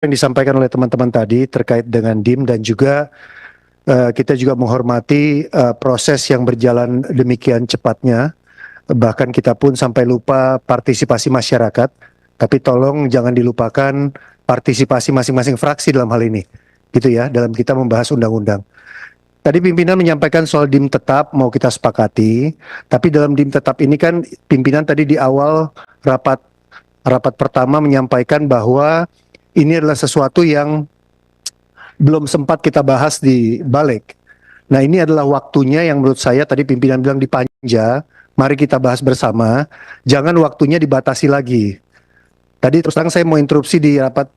yang disampaikan oleh teman-teman tadi terkait dengan DIM dan juga kita juga menghormati proses yang berjalan demikian cepatnya. Bahkan kita pun sampai lupa partisipasi masyarakat. Tapi tolong jangan dilupakan partisipasi masing-masing fraksi dalam hal ini. Gitu ya, dalam kita membahas undang-undang. Tadi pimpinan menyampaikan soal DIM tetap mau kita sepakati, tapi dalam DIM tetap ini kan pimpinan tadi di awal rapat pertama menyampaikan bahwa ini adalah sesuatu yang belum sempat kita bahas di balik. Nah, ini adalah waktunya yang menurut saya tadi pimpinan bilang dipanja, mari kita bahas bersama, jangan waktunya dibatasi lagi. Tadi terus terang saya mau interupsi di rapat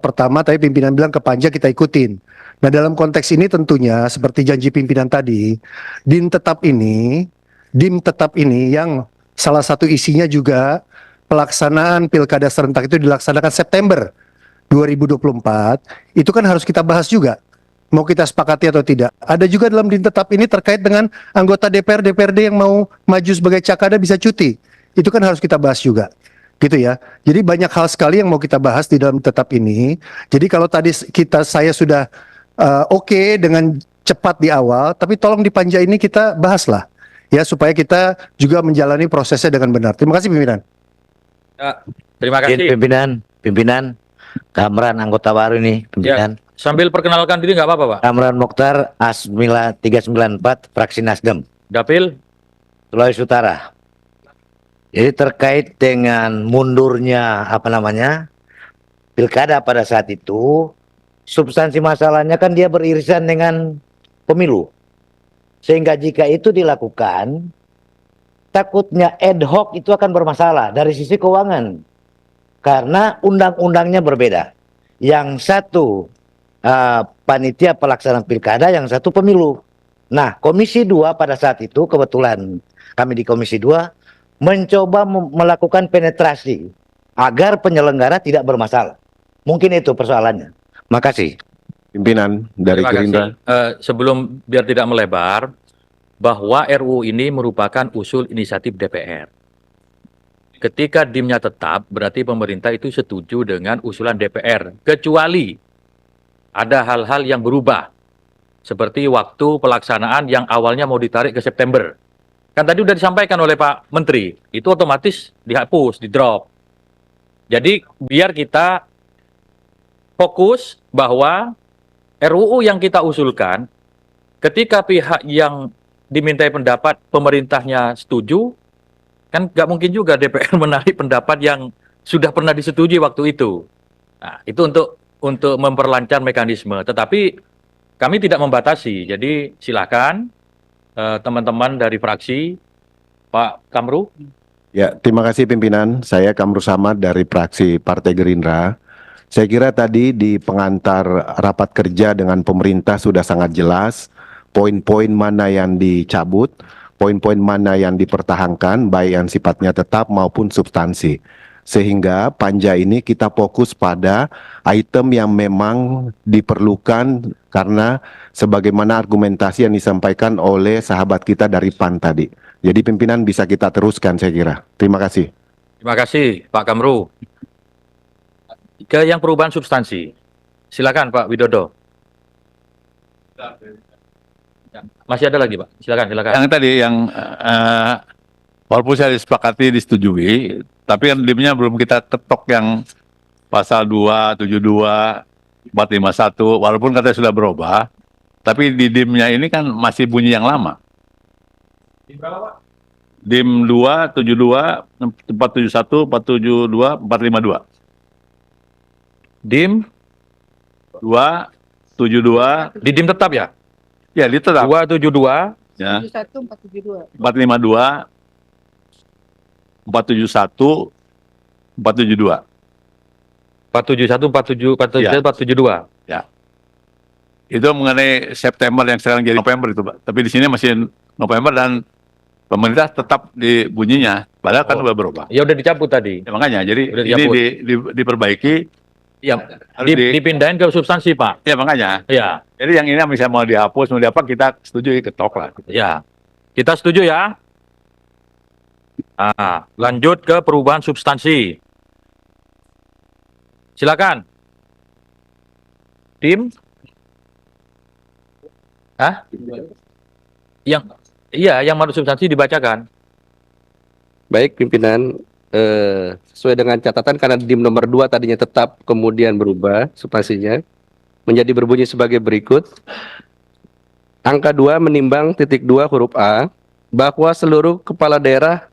pertama, tapi pimpinan bilang ke panja kita ikutin. Nah, dalam konteks ini tentunya seperti janji pimpinan tadi, DIM tetap ini yang salah satu isinya juga pelaksanaan pilkada serentak itu dilaksanakan September 2024, itu kan harus kita bahas juga. Mau kita sepakati atau tidak. Ada juga dalam DIM tetap ini terkait dengan anggota DPR, DPRD yang mau maju sebagai cakada bisa cuti. Itu kan harus kita bahas juga. Gitu ya. Jadi banyak hal sekali yang mau kita bahas di dalam tetap ini. Jadi kalau tadi saya sudah oke dengan cepat di awal, tapi tolong di panja ini kita bahaslah. Ya, supaya kita juga menjalani prosesnya dengan benar. Terima kasih pimpinan. Ya, terima kasih. Pimpinan, Kamran anggota baru ini, pimpinan. Ya, sambil perkenalkan diri nggak apa-apa, Pak. Kamran Mokhtar, Asmila 394, fraksi Nasdem. Dapil? Sulawesi Utara. Jadi terkait dengan mundurnya pilkada pada saat itu, substansi masalahnya kan dia beririsan dengan pemilu. Sehingga jika itu dilakukan, takutnya ad hoc itu akan bermasalah dari sisi keuangan. Karena undang-undangnya berbeda. Yang satu panitia pelaksana pilkada, yang satu pemilu. Nah, Komisi 2 pada saat itu, kebetulan kami di Komisi 2, mencoba melakukan penetrasi agar penyelenggara tidak bermasalah. Mungkin itu persoalannya. Makasih. Pimpinan dari Gerindra. Sebelum biar tidak melebar, bahwa RUU ini merupakan usul inisiatif DPR. Ketika DIM-nya tetap, berarti pemerintah itu setuju dengan usulan DPR. Kecuali ada hal-hal yang berubah. Seperti waktu pelaksanaan yang awalnya mau ditarik ke September. Kan tadi sudah disampaikan oleh Pak Menteri, itu otomatis dihapus, di-drop. Jadi biar kita fokus bahwa RUU yang kita usulkan, ketika pihak yang dimintai pendapat pemerintahnya setuju, kan nggak mungkin juga DPR menarik pendapat yang sudah pernah disetujui waktu itu. Nah, itu untuk memperlancar mekanisme. Tetapi kami tidak membatasi. Jadi silakan teman-teman dari fraksi, Pak Kamru. Ya, terima kasih pimpinan. Saya Kamru Samad dari fraksi Partai Gerindra. Saya kira tadi di pengantar rapat kerja dengan pemerintah sudah sangat jelas poin-poin mana yang dicabut, poin-poin mana yang dipertahankan, baik yang sifatnya tetap maupun substansi. Sehingga panja ini kita fokus pada item yang memang diperlukan karena sebagaimana argumentasi yang disampaikan oleh sahabat kita dari PAN tadi. Jadi pimpinan bisa kita teruskan saya kira. Terima kasih. Terima kasih Pak Kamru. Ke yang perubahan substansi. Silakan Pak Widodo. Masih ada lagi Pak. Silakan. Yang tadi yang walaupun saya disepakati disetujui, tapi kan DIM-nya belum kita ketok yang pasal 2, 72, 451, walaupun katanya sudah berubah, tapi di DIM-nya ini kan masih bunyi yang lama. DIM 2, 72, 471, 472, 452. DIM 2, 72, di DIM tetap ya? ya ditetap. 272, Ya, 472. 452, 471, 472. 471, 472. Ya. Itu mengenai September yang sekarang jadi November itu, Pak. Tapi di sini masih November dan pemerintah tetap di bunyinya. Padahal kan udah berubah. Ya udah dicabut tadi. Ya, makanya, jadi Udah ini dicabut. diperbaiki. Ya, Harus dipindahin ke substansi Pak. Ya makanya. Ya, Jadi yang ini misalnya mau dihapus, mau diapa, kita setuju ketok lah. ya. Kita setuju ya. Nah, lanjut ke perubahan substansi. Silakan. DIM? Hah? Yang menurut substansi dibacakan. Baik pimpinan, sesuai dengan catatan karena DIM nomor 2 tadinya tetap kemudian berubah substansinya menjadi berbunyi sebagai berikut. Angka 2 menimbang titik 2 huruf A bahwa seluruh kepala daerah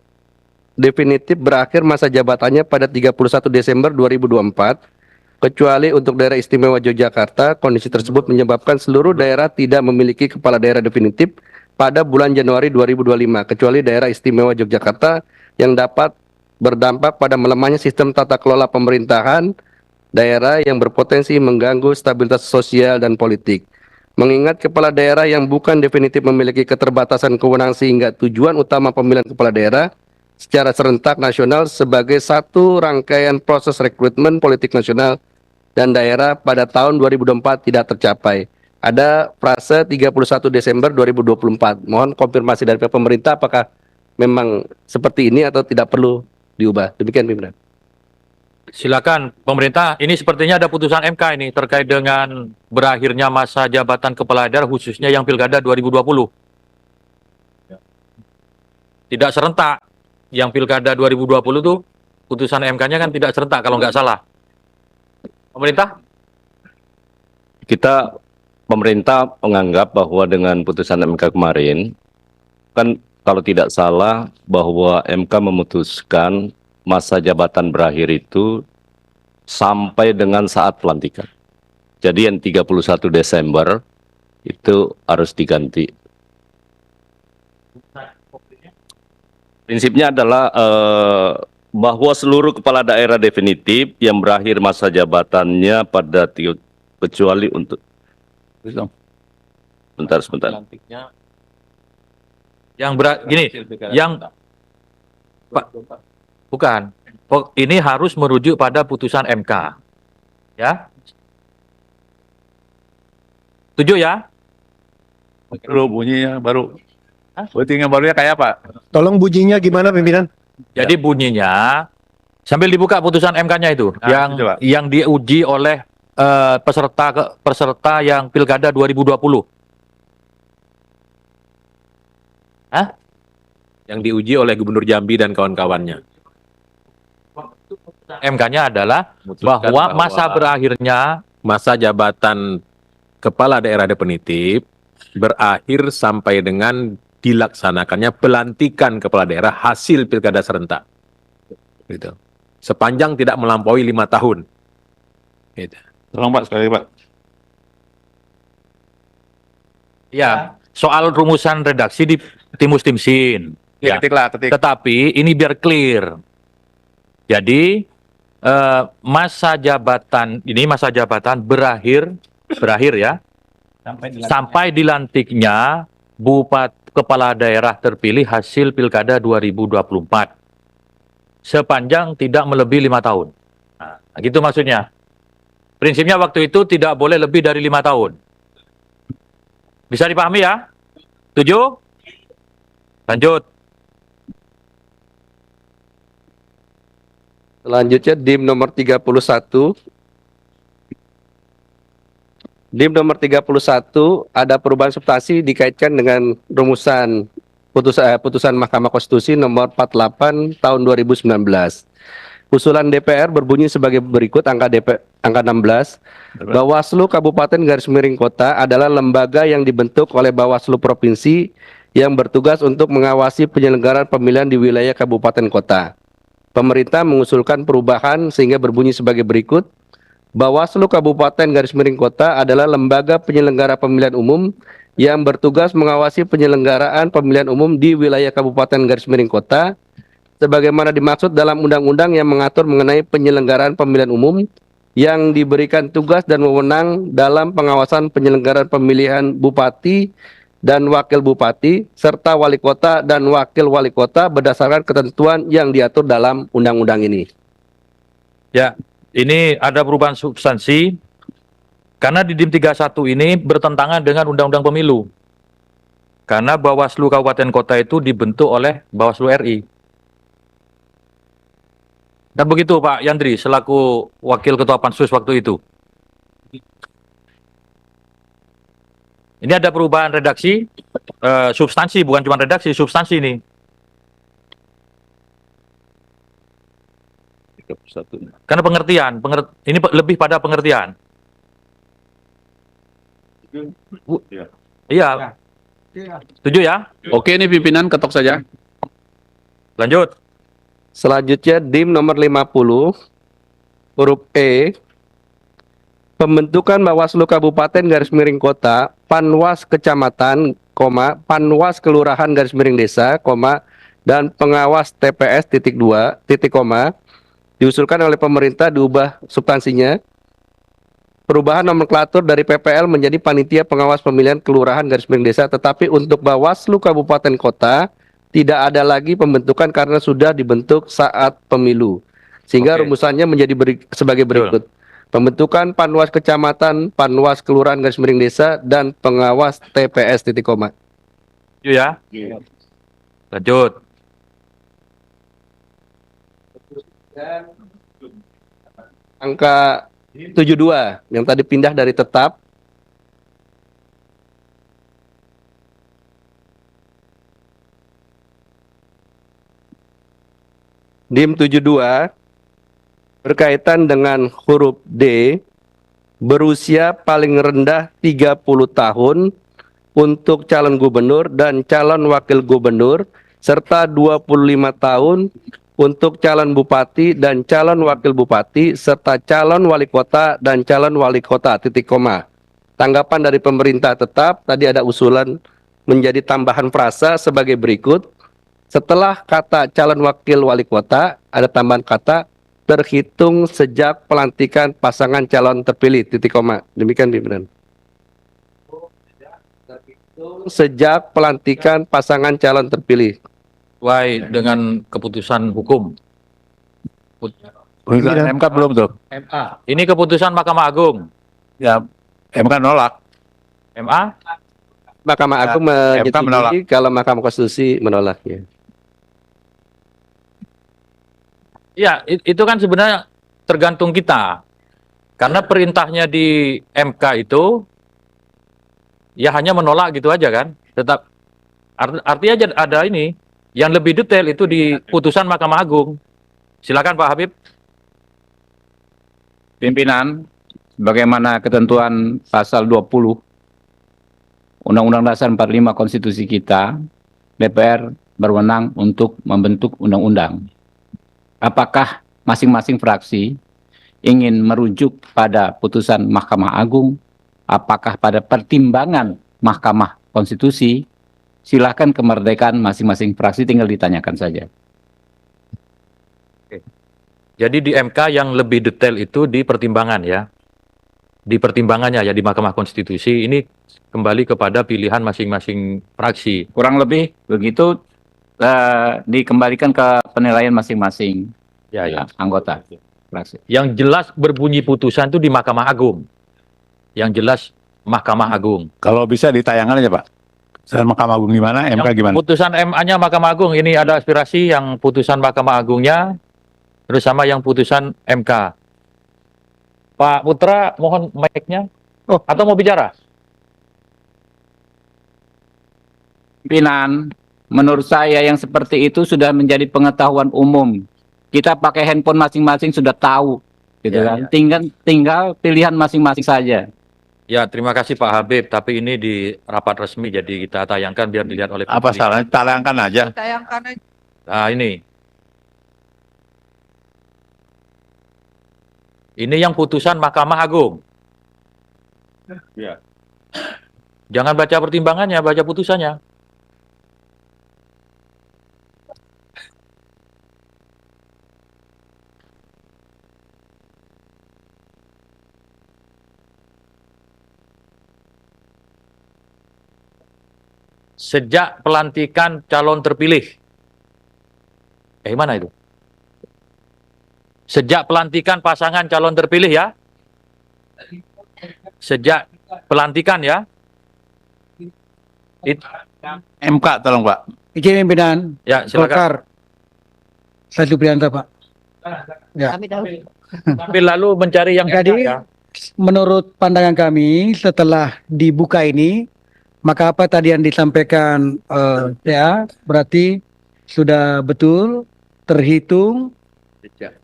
definitif berakhir masa jabatannya pada 31 Desember 2024 kecuali untuk daerah istimewa Yogyakarta. Kondisi tersebut menyebabkan seluruh daerah tidak memiliki kepala daerah definitif pada bulan Januari 2025 kecuali daerah istimewa Yogyakarta yang dapat berdampak pada melemahnya sistem tata kelola pemerintahan daerah yang berpotensi mengganggu stabilitas sosial dan politik. Mengingat kepala daerah yang bukan definitif memiliki keterbatasan kewenangan sehingga tujuan utama pemilihan kepala daerah secara serentak nasional sebagai satu rangkaian proses rekrutmen politik nasional dan daerah pada tahun 2024 tidak tercapai. Ada frase 31 Desember 2024. Mohon konfirmasi dari pihak pemerintah apakah memang seperti ini atau tidak perlu diubah. Demikian pimpinan. Silakan pemerintah, ini sepertinya ada putusan MK ini terkait dengan berakhirnya masa jabatan kepala daerah khususnya yang Pilkada 2020. Tidak serentak. Yang Pilkada 2020 tuh putusan MK-nya kan tidak serentak kalau nggak salah. Pemerintah? Pemerintah menganggap bahwa dengan putusan MK kemarin, kan kalau tidak salah bahwa MK memutuskan masa jabatan berakhir itu sampai dengan saat pelantikan. Jadi yang 31 Desember itu harus diganti. Prinsipnya adalah bahwa seluruh kepala daerah definitif yang berakhir masa jabatannya pada kecuali untuk sebentar. Yang bukan. Ini harus merujuk pada putusan MK. Ya. Setuju ya? Perlu bunyinya baru. Bunyinya barunya kayak apa? Tolong bunyinya gimana pimpinan? Jadi bunyinya sambil dibuka putusan MK-nya itu coba. yang diuji oleh peserta yang Pilkada 2020. Hah? Yang diuji oleh Gubernur Jambi dan kawan-kawannya. MK-nya adalah bahwa masa berakhirnya Masa jabatan kepala daerah definitif berakhir sampai dengan dilaksanakannya pelantikan kepala daerah hasil pilkada serentak. Gitu. Sepanjang tidak melampaui 5 tahun. Gitu. Tolong Pak sekali Pak. ya soal rumusan redaksi di Timus Timsin. Ya. Ketiklah, ketik. Tetapi ini biar clear. Jadi masa jabatan berakhir ya sampai dilantiknya kepala daerah terpilih hasil Pilkada 2024 sepanjang tidak melebihi 5 tahun. Nah, gitu maksudnya. Prinsipnya waktu itu tidak boleh lebih dari 5 tahun. Bisa dipahami ya? Setuju? Lanjut. Selanjutnya DIM nomor 31. DIM nomor 31 ada perubahan substansi dikaitkan dengan rumusan putusan Mahkamah Konstitusi nomor 48 tahun 2019. Usulan DPR berbunyi sebagai berikut angka 16. Bawaslu Kabupaten garis miring Kota adalah lembaga yang dibentuk oleh Bawaslu Provinsi yang bertugas untuk mengawasi penyelenggaraan pemilihan di wilayah Kabupaten Kota. Pemerintah mengusulkan perubahan sehingga berbunyi sebagai berikut. Bawaslu Kabupaten garis miring Kota adalah lembaga penyelenggara pemilihan umum yang bertugas mengawasi penyelenggaraan pemilihan umum di wilayah Kabupaten garis miring Kota sebagaimana dimaksud dalam undang-undang yang mengatur mengenai penyelenggaraan pemilihan umum yang diberikan tugas dan wewenang dalam pengawasan penyelenggaraan pemilihan bupati dan wakil bupati serta wali kota dan wakil wali kota berdasarkan ketentuan yang diatur dalam undang-undang ini. Ya, ini ada perubahan substansi karena di DIM 31 ini bertentangan dengan Undang-Undang Pemilu. Karena Bawaslu Kabupaten Kota itu dibentuk oleh Bawaslu RI. Dan begitu Pak Yandri selaku Wakil Ketua Pansus waktu itu. Ini ada perubahan redaksi, substansi, bukan cuma redaksi, substansi ini. 31. Karena pengertian, ini lebih pada pengertian. Iya. Setuju ya? Oke, ini pimpinan ketok saja. Lanjut. Selanjutnya DIM nomor 50 huruf E, pembentukan Bawaslu Kabupaten garis miring kota, Panwas Kecamatan, Panwas Kelurahan garis miring desa, dan pengawas TPS titik 2 titik koma diusulkan oleh pemerintah diubah substansinya. Perubahan nomenklatur dari PPL menjadi Panitia Pengawas Pemilihan Kelurahan garis miring desa, tetapi untuk Bawaslu Kabupaten Kota tidak ada lagi pembentukan karena sudah dibentuk saat pemilu. Sehingga Oke. rumusannya menjadi sebagai berikut. Pembentukan Panwas Kecamatan, Panwas Kelurahan garis miring desa, dan pengawas TPS titik koma. Setuju ya? Lanjut. Angka 72 yang tadi pindah dari tetap DIM 72 berkaitan dengan huruf D, berusia paling rendah 30 tahun untuk calon gubernur dan calon wakil gubernur, serta 25 tahun untuk calon bupati dan calon wakil bupati, serta calon wali kota dan calon wali kota, titik koma. Tanggapan dari pemerintah tetap, tadi ada usulan menjadi tambahan frasa sebagai berikut. Setelah kata calon wakil wali kota, ada tambahan kata terhitung sejak pelantikan pasangan calon terpilih, titik koma. Demikian pimpinan. Sejak pelantikan pasangan calon terpilih. Sesuai dengan keputusan hukum. Putusan MK belum tuh. MA. Ini keputusan Mahkamah Agung. Ya, MK nolak. MA? Mahkamah Agung MK menolak. menyetujui, kalau Mahkamah Konstitusi menolak. Ya. Ya, itu kan sebenarnya tergantung kita. Karena perintahnya di MK itu ya hanya menolak gitu aja kan. Tetap artinya ada ini yang lebih detail itu di putusan Mahkamah Agung. Silakan Pak Habib. Pimpinan, bagaimana ketentuan pasal 20 Undang-Undang Dasar 45 Konstitusi kita, DPR berwenang untuk membentuk undang-undang. Apakah masing-masing fraksi ingin merujuk pada putusan Mahkamah Agung, apakah pada pertimbangan Mahkamah Konstitusi? Silakan, kemerdekaan masing-masing fraksi, tinggal ditanyakan saja. Jadi di MK yang lebih detail itu di pertimbangan ya. Di pertimbangannya ya di Mahkamah Konstitusi ini kembali kepada pilihan masing-masing fraksi. Kurang lebih begitu, dikembalikan ke penilaian masing-masing anggota fraksi. Yang jelas berbunyi putusan itu di Mahkamah Agung. Yang jelas Mahkamah Agung. Kalau bisa ditayangkan aja Pak. Putusan Mahkamah Agung gimana, MK Yang gimana? putusan MA-nya Mahkamah Agung, ini ada aspirasi yang putusan Mahkamah Agungnya bersama yang putusan MK. Pak Putra, mohon mic-nya. Oh. Atau mau bicara? Pimpinan, menurut saya yang seperti itu sudah menjadi pengetahuan umum. Kita pakai handphone masing-masing sudah tahu, gitu Ya, kan? Tinggal pilihan masing-masing saja. Ya, terima kasih Pak Habib. Tapi ini di rapat resmi, jadi kita tayangkan biar dilihat oleh Apa publik. salahnya? Tayangkan aja. Nah, ini. Ini yang putusan Mahkamah Agung. Ya. Jangan baca pertimbangannya, baca putusannya. Sejak pelantikan calon terpilih. Mana itu? Sejak pelantikan pasangan calon terpilih ya. Sejak pelantikan ya. MK tolong Pak. Izin pimpinan, Ya, silakan. Golkar. Satu Prianto, Pak. Ya. Tapi lalu mencari yang Jadi, ya. menurut pandangan kami, setelah dibuka ini, Maka apa tadi yang disampaikan TA berarti sudah betul terhitung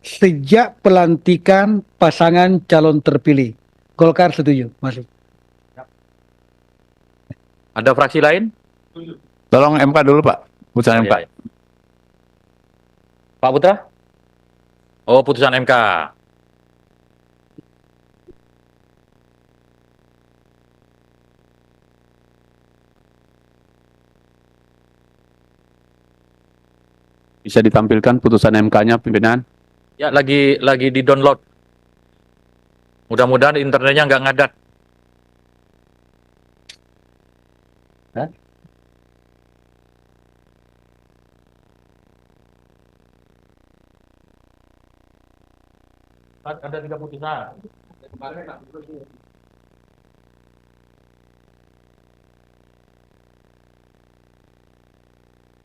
sejak pelantikan pasangan calon terpilih. Golkar setuju, masuk. Ada fraksi lain? Tolong MK dulu Pak, putusan Oh, MK. iya, iya. Pak Putra? Oh, putusan MK. Bisa ditampilkan putusan MK-nya, pimpinan? Ya, lagi di-download. Mudah-mudahan internetnya nggak ngadat. Ada 3 putusan.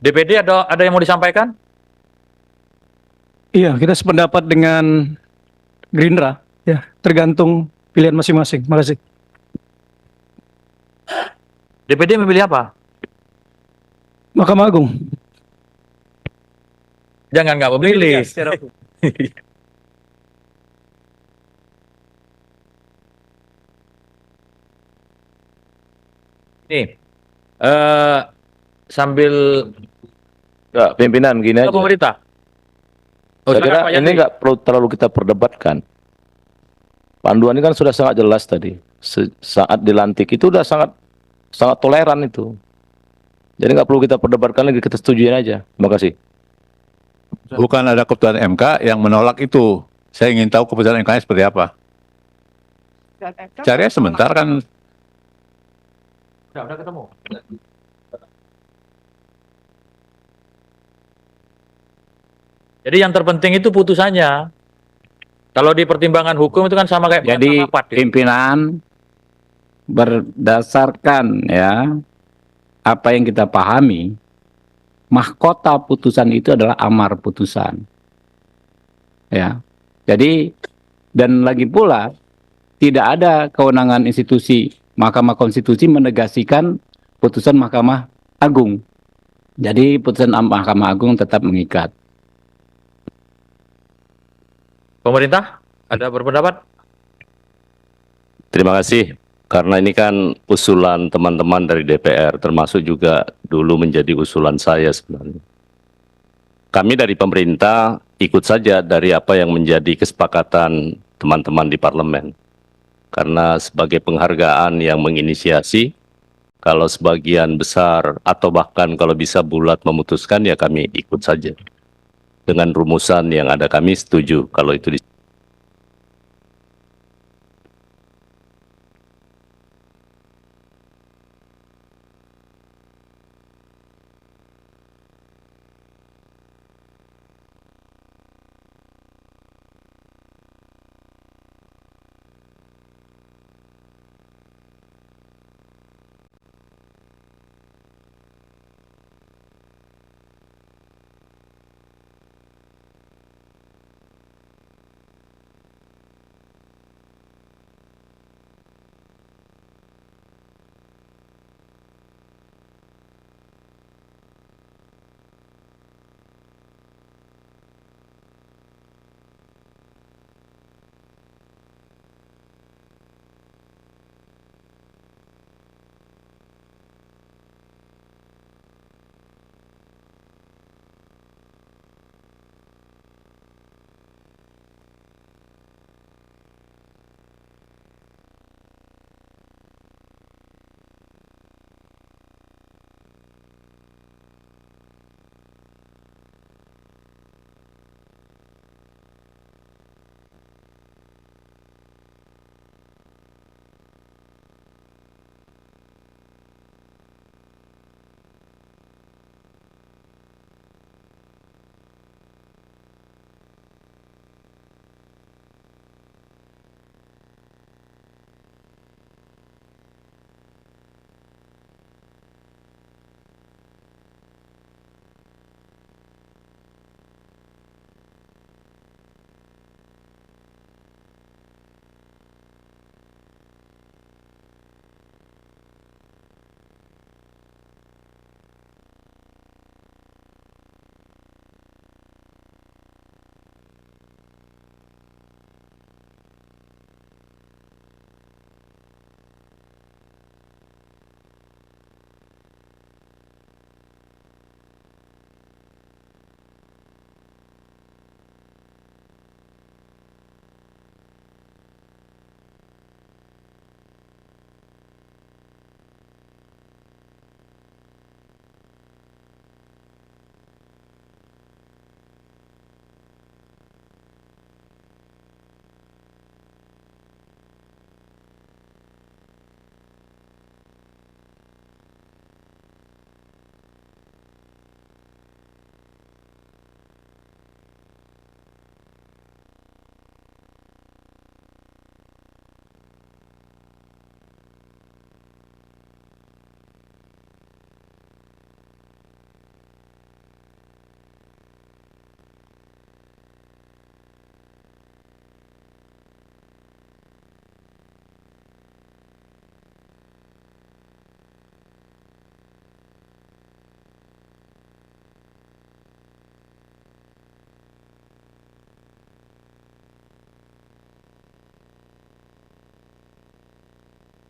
DPD ada yang mau disampaikan? Iya, kita sependapat dengan Gerindra, ya, tergantung pilihan masing-masing. Makasih. DPD memilih apa? Mahkamah Agung. Jangan nggak memilih. Nih, sambil Enggak, pimpinan gini ke aja. pemerintah. Oh, Saya silakan, kira Pak ini Yandri. nggak perlu terlalu kita perdebatkan. Panduan ini kan sudah sangat jelas tadi. Saat dilantik itu udah sangat toleran itu. Jadi nggak perlu kita perdebatkan lagi, kita setujuin aja. Terima kasih. Bukan ada keputusan MK yang menolak itu. Saya ingin tahu keputusan MK-nya seperti apa. Cari sebentar kan. Udah ketemu. Jadi yang terpenting itu putusannya. Kalau di pertimbangan hukum itu kan sama kayak Jadi rapat, gitu. pimpinan berdasarkan ya apa yang kita pahami, mahkota putusan itu adalah amar putusan. Ya. Jadi dan lagi pula tidak ada kewenangan institusi Mahkamah Konstitusi menegasikan putusan Mahkamah Agung. Jadi putusan Mahkamah Agung tetap mengikat. Pemerintah ada berpendapat? Terima kasih. Karena ini kan usulan teman-teman dari DPR, termasuk juga dulu menjadi usulan saya sebenarnya. Kami dari pemerintah ikut saja dari apa yang menjadi kesepakatan teman-teman di parlemen. Karena sebagai penghargaan yang menginisiasi, kalau sebagian besar atau bahkan kalau bisa bulat memutuskan, ya kami ikut saja. Dengan rumusan yang ada kami setuju kalau itu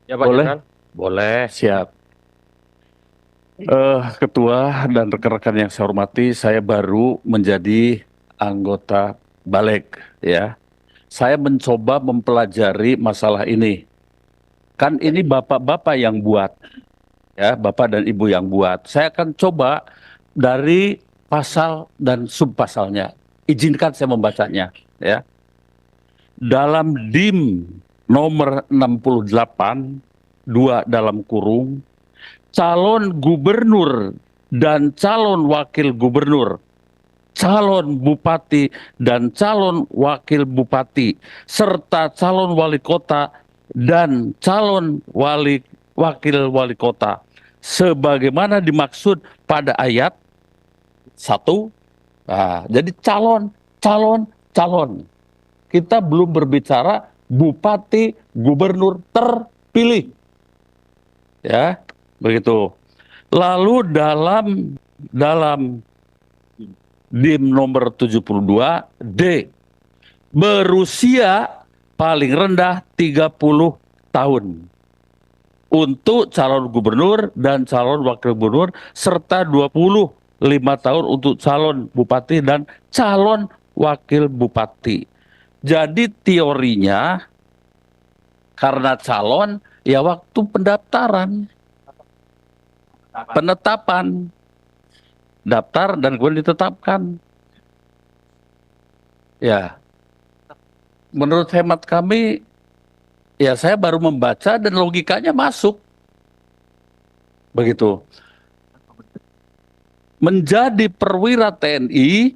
Ya Pak Boleh? Jenderal. Boleh. Siap. Ketua dan rekan-rekan yang saya hormati, saya baru menjadi anggota Balik, ya. Saya mencoba mempelajari masalah ini. Kan ini bapak-bapak yang buat, ya, bapak dan ibu yang buat. Saya akan coba dari pasal dan subpasalnya. Izinkan saya membacanya, ya. Dalam DIM nomor 68, 2 dalam kurung, calon gubernur dan calon wakil gubernur, calon bupati dan calon wakil bupati, serta calon wali kota dan calon wakil wali kota, sebagaimana dimaksud pada ayat 1. Nah, jadi calon. Kita belum berbicara bupati, gubernur terpilih. Ya, begitu. Lalu dalam DIM nomor 72 D, berusia paling rendah 30 tahun untuk calon gubernur dan calon wakil gubernur, serta 25 tahun untuk calon bupati dan calon wakil bupati. Jadi teorinya karena calon ya waktu pendaftaran, penetapan, daftar dan kemudian ditetapkan. Ya, menurut hemat kami, ya saya baru membaca dan logikanya masuk. Begitu. Menjadi perwira TNI,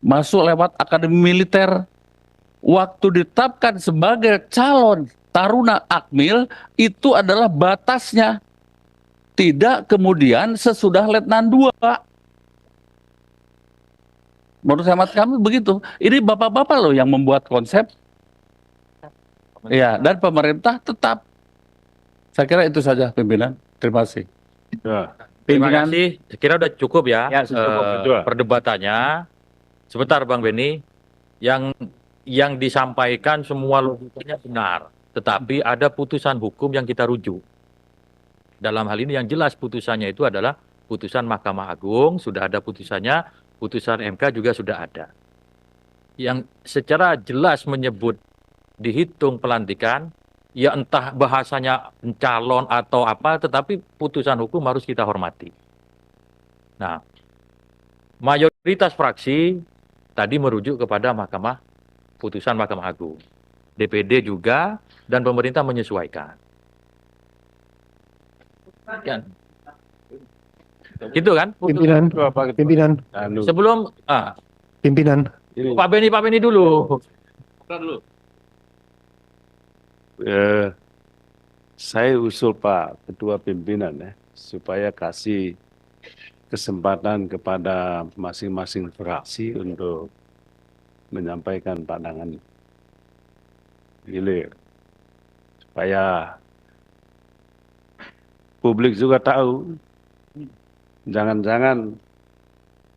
masuk lewat akademi militer. Waktu ditetapkan sebagai calon taruna akmil, itu adalah batasnya. Tidak kemudian sesudah letnan 2. Menurut hemat kami begitu. Ini bapak-bapak loh yang membuat konsep. Ya, dan pemerintah tetap. Saya kira itu saja pimpinan. Terima kasih. Terima kasih. Saya kira udah cukup ya, Ya, sudah cukup, betul. perdebatannya. Sebentar Bang Beni, yang disampaikan semua logikanya benar, tetapi ada putusan hukum yang kita rujuk. Dalam hal ini yang jelas putusannya itu adalah putusan Mahkamah Agung, sudah ada putusannya, putusan MK juga sudah ada. Yang secara jelas menyebut dihitung pelantikan, ya entah bahasanya calon atau apa, tetapi putusan hukum harus kita hormati. Nah, mayoritas fraksi tadi merujuk kepada putusan Mahkamah Agung. DPD juga dan pemerintah menyesuaikan. Kan? Gitu kan? Pimpinan, pimpinan, Sebelum pimpinan. Pak Beni dulu. Saya usul Pak Ketua Pimpinan ya, supaya kasih kesempatan kepada masing-masing fraksi untuk menyampaikan pandangan gilir, supaya publik juga tahu, jangan-jangan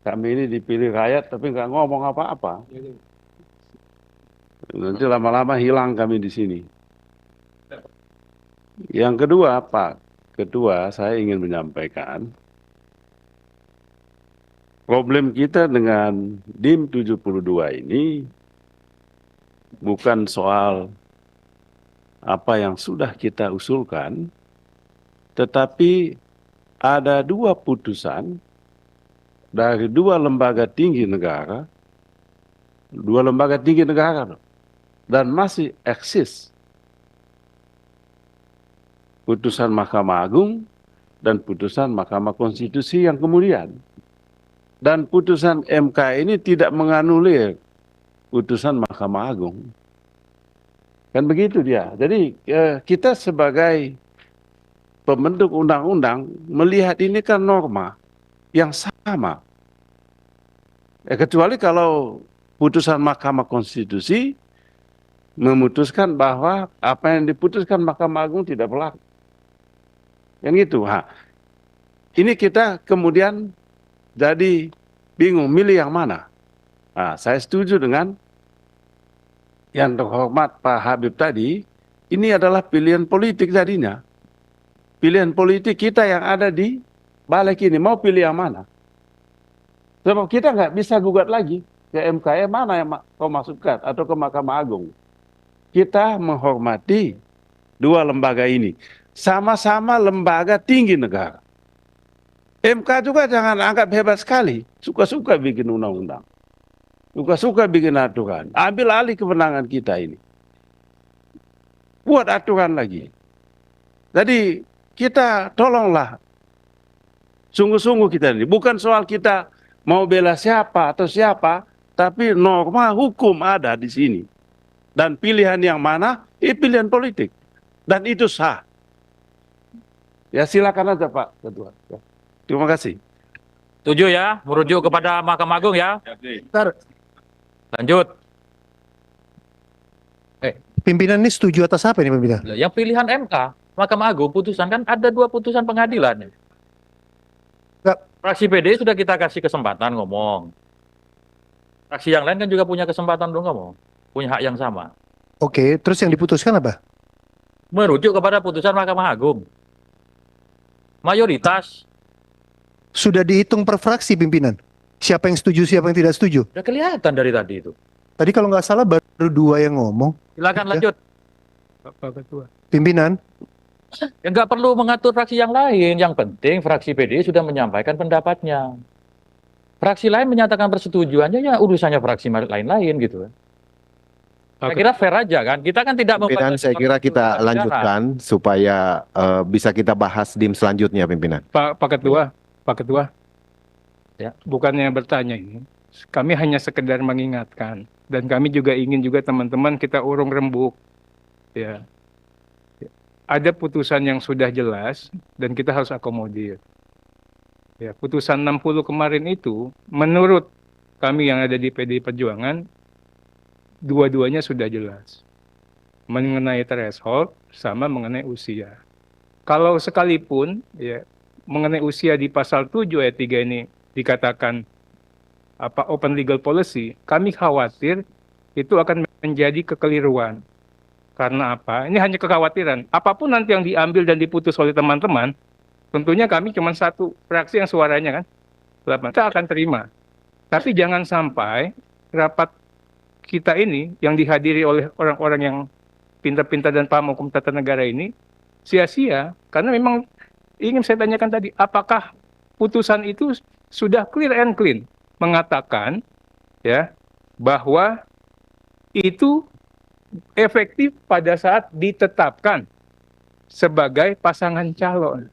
kami ini dipilih rakyat tapi nggak ngomong apa-apa, nanti lama-lama hilang kami di sini. Yang kedua, Pak Ketua, saya ingin menyampaikan problem kita dengan DIM 72 ini bukan soal apa yang sudah kita usulkan, tetapi ada 2 putusan dari 2 lembaga tinggi negara, 2 lembaga tinggi negara dan masih eksis. Putusan Mahkamah Agung dan putusan Mahkamah Konstitusi yang kemudian. Dan putusan MK ini tidak menganulir putusan Mahkamah Agung. Kan begitu dia. Jadi kita sebagai pembentuk undang-undang melihat ini kan norma yang sama. Kecuali kalau putusan Mahkamah Konstitusi memutuskan bahwa apa yang diputuskan Mahkamah Agung tidak berlaku. Yang gitu. Ini kita kemudian jadi bingung milih yang mana. Saya setuju dengan yang terhormat Pak Habib tadi, ini adalah pilihan politik tadinya. Pilihan politik kita yang ada di balik ini, mau pilih yang mana? Sebab kita nggak bisa gugat lagi ke MK, mana yang kau masukkan atau ke Mahkamah Agung. Kita menghormati dua lembaga ini. Sama-sama lembaga tinggi negara. MK juga jangan anggap hebat sekali. Suka-suka bikin undang-undang. Suka-suka bikin aturan. Ambil alih kewenangan kita ini. Buat aturan lagi. Jadi kita tolonglah. Sungguh-sungguh kita ini. Bukan soal kita mau bela siapa atau siapa. Tapi norma hukum ada di sini. Dan pilihan yang mana? Pilihan politik. Dan itu sah. Ya silakan aja Pak Ketua. Ya. Terima kasih. Setuju ya, merujuk kepada Mahkamah Agung ya. Bentar, Lanjut. pimpinan ini setuju atas apa ini pimpinan? Yang pilihan MK, Mahkamah Agung putusan kan ada 2 putusan pengadilan. Enggak. Fraksi PD sudah kita kasih kesempatan ngomong. Fraksi yang lain kan juga punya kesempatan dong ngomong. Punya hak yang sama. Oke, terus yang diputuskan apa? Merujuk kepada putusan Mahkamah Agung. Mayoritas. Sudah dihitung per fraksi pimpinan. Siapa yang setuju, siapa yang tidak setuju. Udah kelihatan dari tadi itu. Tadi kalau nggak salah baru 2 yang ngomong. Silakan Ya. lanjut. Pak Ketua. Pimpinan, Ya nggak perlu mengatur fraksi yang lain. Yang penting fraksi PD sudah menyampaikan pendapatnya. Fraksi lain menyatakan persetujuannya ya urusannya fraksi lain-lain gitu. Saya kira fair aja kan. Kita kan tidak Pimpinan, saya kira kita lanjutkan supaya bisa kita bahas dim selanjutnya, pimpinan. Pak Ketua, Pak Ketua. Ya. Bukannya bertanya ini, kami hanya sekedar mengingatkan dan kami juga ingin juga teman-teman kita urung rembuk. Ya. Ada putusan yang sudah jelas dan kita harus akomodir. Ya, putusan 60 kemarin itu menurut kami yang ada di PDI Perjuangan dua-duanya sudah jelas. Mengenai threshold sama mengenai usia. Kalau sekalipun ya mengenai usia di pasal 7 ayat 3 ini dikatakan open legal policy, kami khawatir itu akan menjadi kekeliruan. Karena apa? Ini hanya kekhawatiran. Apapun nanti yang diambil dan diputus oleh teman-teman, tentunya kami cuma satu fraksi yang suaranya kan, kita akan terima. Tapi jangan sampai rapat kita ini yang dihadiri oleh orang-orang yang pintar-pintar dan paham hukum tata negara ini sia-sia, karena memang ingin saya tanyakan tadi, apakah putusan itu sudah clear and clean mengatakan ya bahwa itu efektif pada saat ditetapkan sebagai pasangan calon.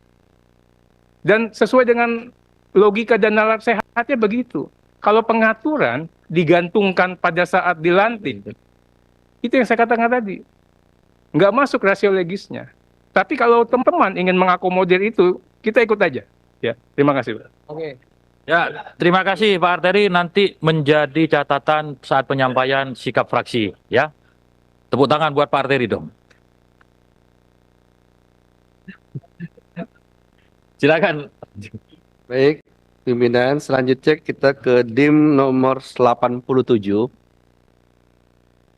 Dan sesuai dengan logika dan nalar sehatnya begitu. Kalau pengaturan digantungkan pada saat dilantik, itu yang saya katakan tadi, nggak masuk rasio legisnya. Tapi kalau teman-teman ingin mengakomodir itu, kita ikut aja. Ya, terima kasih, Pak. Oke. Ya, terima kasih Pak Arteri. Nanti menjadi catatan saat penyampaian sikap fraksi, ya. Tepuk tangan buat Pak Arteri dong. Silakan. Baik, pimpinan. Selanjutnya kita ke DIM nomor 87.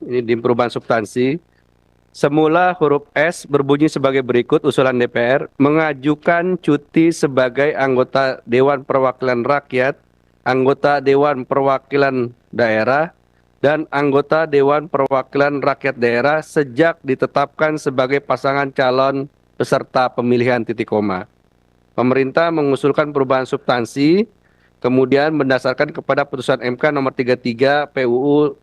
Ini DIM perubahan substansi. Semula huruf S berbunyi sebagai berikut, usulan DPR mengajukan cuti sebagai anggota Dewan Perwakilan Rakyat, anggota Dewan Perwakilan Daerah, dan anggota Dewan Perwakilan Rakyat Daerah sejak ditetapkan sebagai pasangan calon peserta pemilihan titik koma. Pemerintah mengusulkan perubahan substansi, kemudian berdasarkan kepada putusan MK nomor 33 PUU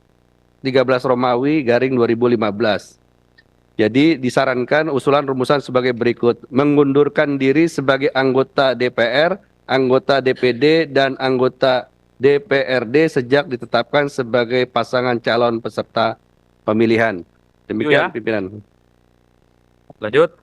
13 Romawi garing 2015. Jadi disarankan usulan rumusan sebagai berikut: mengundurkan diri sebagai anggota DPR, anggota DPD, dan anggota DPRD sejak ditetapkan sebagai pasangan calon peserta pemilihan. Demikian, Ya. pimpinan. Lanjut.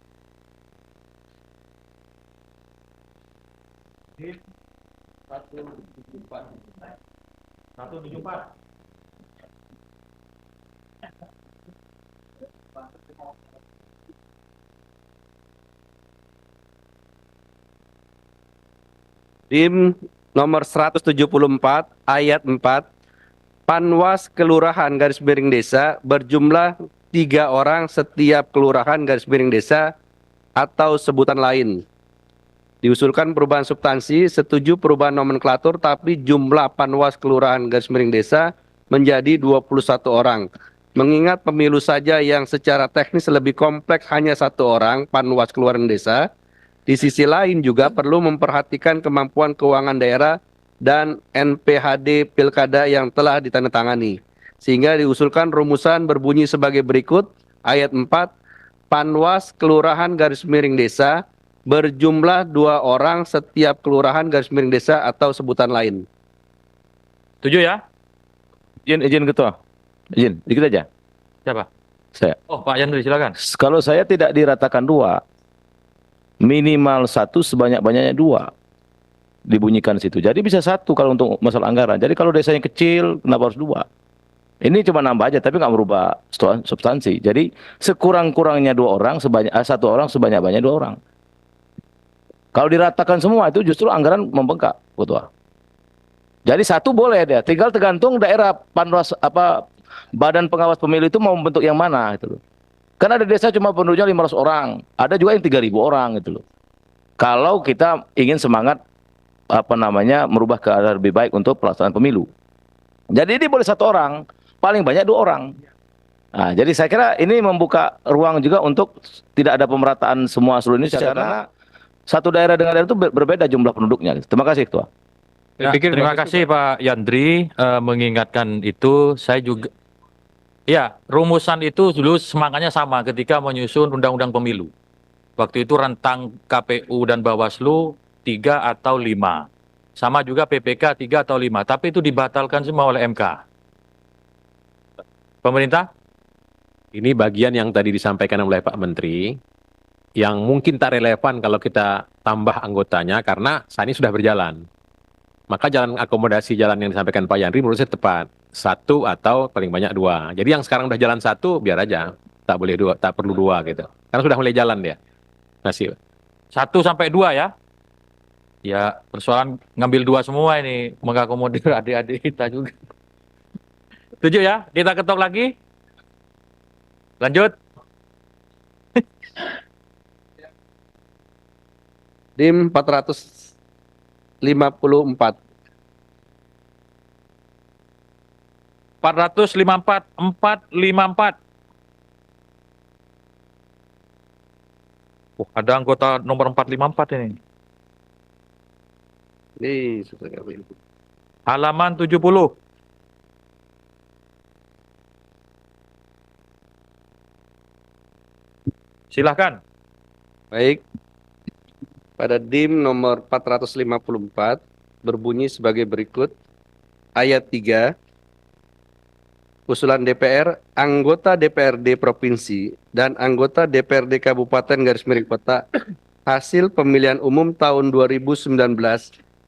DIM nomor 174 ayat 4, Panwas Kelurahan garis miring desa berjumlah 3 orang setiap kelurahan garis miring desa atau sebutan lain. Diusulkan perubahan substansi, setuju perubahan nomenklatur, tapi jumlah panwas kelurahan garis miring desa menjadi 21 orang. Mengingat pemilu saja yang secara teknis lebih kompleks hanya 1 orang panwas kelurahan desa, di sisi lain juga perlu memperhatikan kemampuan keuangan daerah dan NPHD pilkada yang telah ditandatangani. Sehingga diusulkan rumusan berbunyi sebagai berikut, ayat 4, panwas kelurahan garis miring desa berjumlah 2 orang setiap kelurahan garis miring desa atau sebutan lain. Setuju ya? Izin Ketua. Izin, dikit aja. Siapa? Saya. Oh, Pak Yandri, silakan. Kalau saya tidak diratakan 2, minimal 1 sebanyak-banyaknya 2 dibunyikan situ. Jadi bisa 1 kalau untuk masalah anggaran. Jadi kalau desanya kecil, kenapa harus 2? Ini cuma nambah aja, tapi nggak merubah substansi. Jadi sekurang-kurangnya 2 orang, 1 orang sebanyak-banyaknya 2 orang. Kalau diratakan semua itu justru anggaran membengkak, Ketua. Jadi 1 boleh dia, tinggal tergantung daerah panwas badan pengawas pemilu itu mau membentuk yang mana gitu loh. Kan ada desa cuma penduduknya 500 orang, ada juga yang 3.000 orang gitu loh. Kalau kita ingin semangat merubah keadaan lebih baik untuk pelaksanaan pemilu. Jadi ini boleh 1 orang, paling banyak 2 orang. Nah, jadi saya kira ini membuka ruang juga untuk tidak ada pemerataan semua seluruh Indonesia karena satu daerah dengan daerah itu berbeda jumlah penduduknya. Terima kasih, Ketua. Ya, terima kasih Pak Yandri mengingatkan itu. Saya juga, ya, rumusan itu dulu semangatnya sama ketika menyusun undang-undang pemilu. Waktu itu rentang KPU dan Bawaslu 3 atau 5. Sama juga PPK 3 atau 5, tapi itu dibatalkan semua oleh MK. Pemerintah? Ini bagian yang tadi disampaikan oleh Pak Menteri, yang mungkin tak relevan kalau kita tambah anggotanya karena saat ini sudah berjalan. Maka jalan akomodasi jalan yang disampaikan Pak Yandri menurut saya tepat. 1 atau paling banyak 2. Jadi yang sekarang udah jalan 1 biar aja, tak boleh 2, tak perlu 2 gitu. Karena sudah mulai jalan dia. Masih 1 sampai 2 ya. Ya, persoalan ngambil 2 semua ini, mengakomodir adik-adik kita juga. Setuju ya? Kita ketok lagi. Lanjut. DIM 454. 454. Oh, ada anggota nomor 454 ini. Ini sudah kami. Halaman 70. Silahkan. Baik. Pada DIM nomor 454 berbunyi sebagai berikut. Ayat 3. Usulan DPR, anggota DPRD Provinsi dan anggota DPRD Kabupaten garis miring Kota hasil pemilihan umum tahun 2019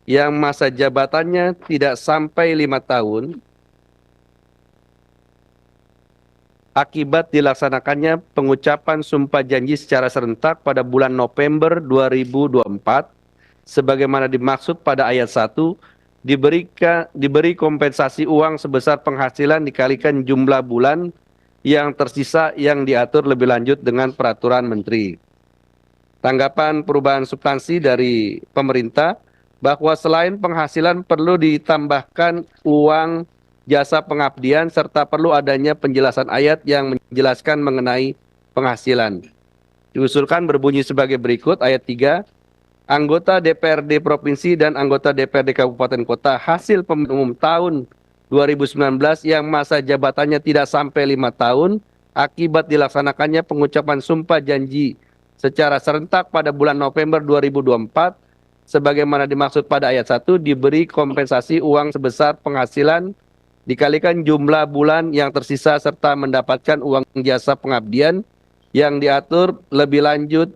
yang masa jabatannya tidak sampai 5 tahun akibat dilaksanakannya pengucapan sumpah janji secara serentak pada bulan November 2024 sebagaimana dimaksud pada ayat 1 diberi kompensasi uang sebesar penghasilan dikalikan jumlah bulan yang tersisa yang diatur lebih lanjut dengan peraturan menteri. Tanggapan perubahan substansi dari pemerintah bahwa selain penghasilan perlu ditambahkan uang jasa pengabdian serta perlu adanya penjelasan ayat yang menjelaskan mengenai penghasilan. Diusulkan berbunyi sebagai berikut ayat 3. Anggota DPRD Provinsi dan anggota DPRD Kabupaten Kota hasil pemilihan umum tahun 2019 yang masa jabatannya tidak sampai 5 tahun akibat dilaksanakannya pengucapan sumpah janji secara serentak pada bulan November 2024 sebagaimana dimaksud pada ayat 1 diberi kompensasi uang sebesar penghasilan dikalikan jumlah bulan yang tersisa serta mendapatkan uang jasa pengabdian yang diatur lebih lanjut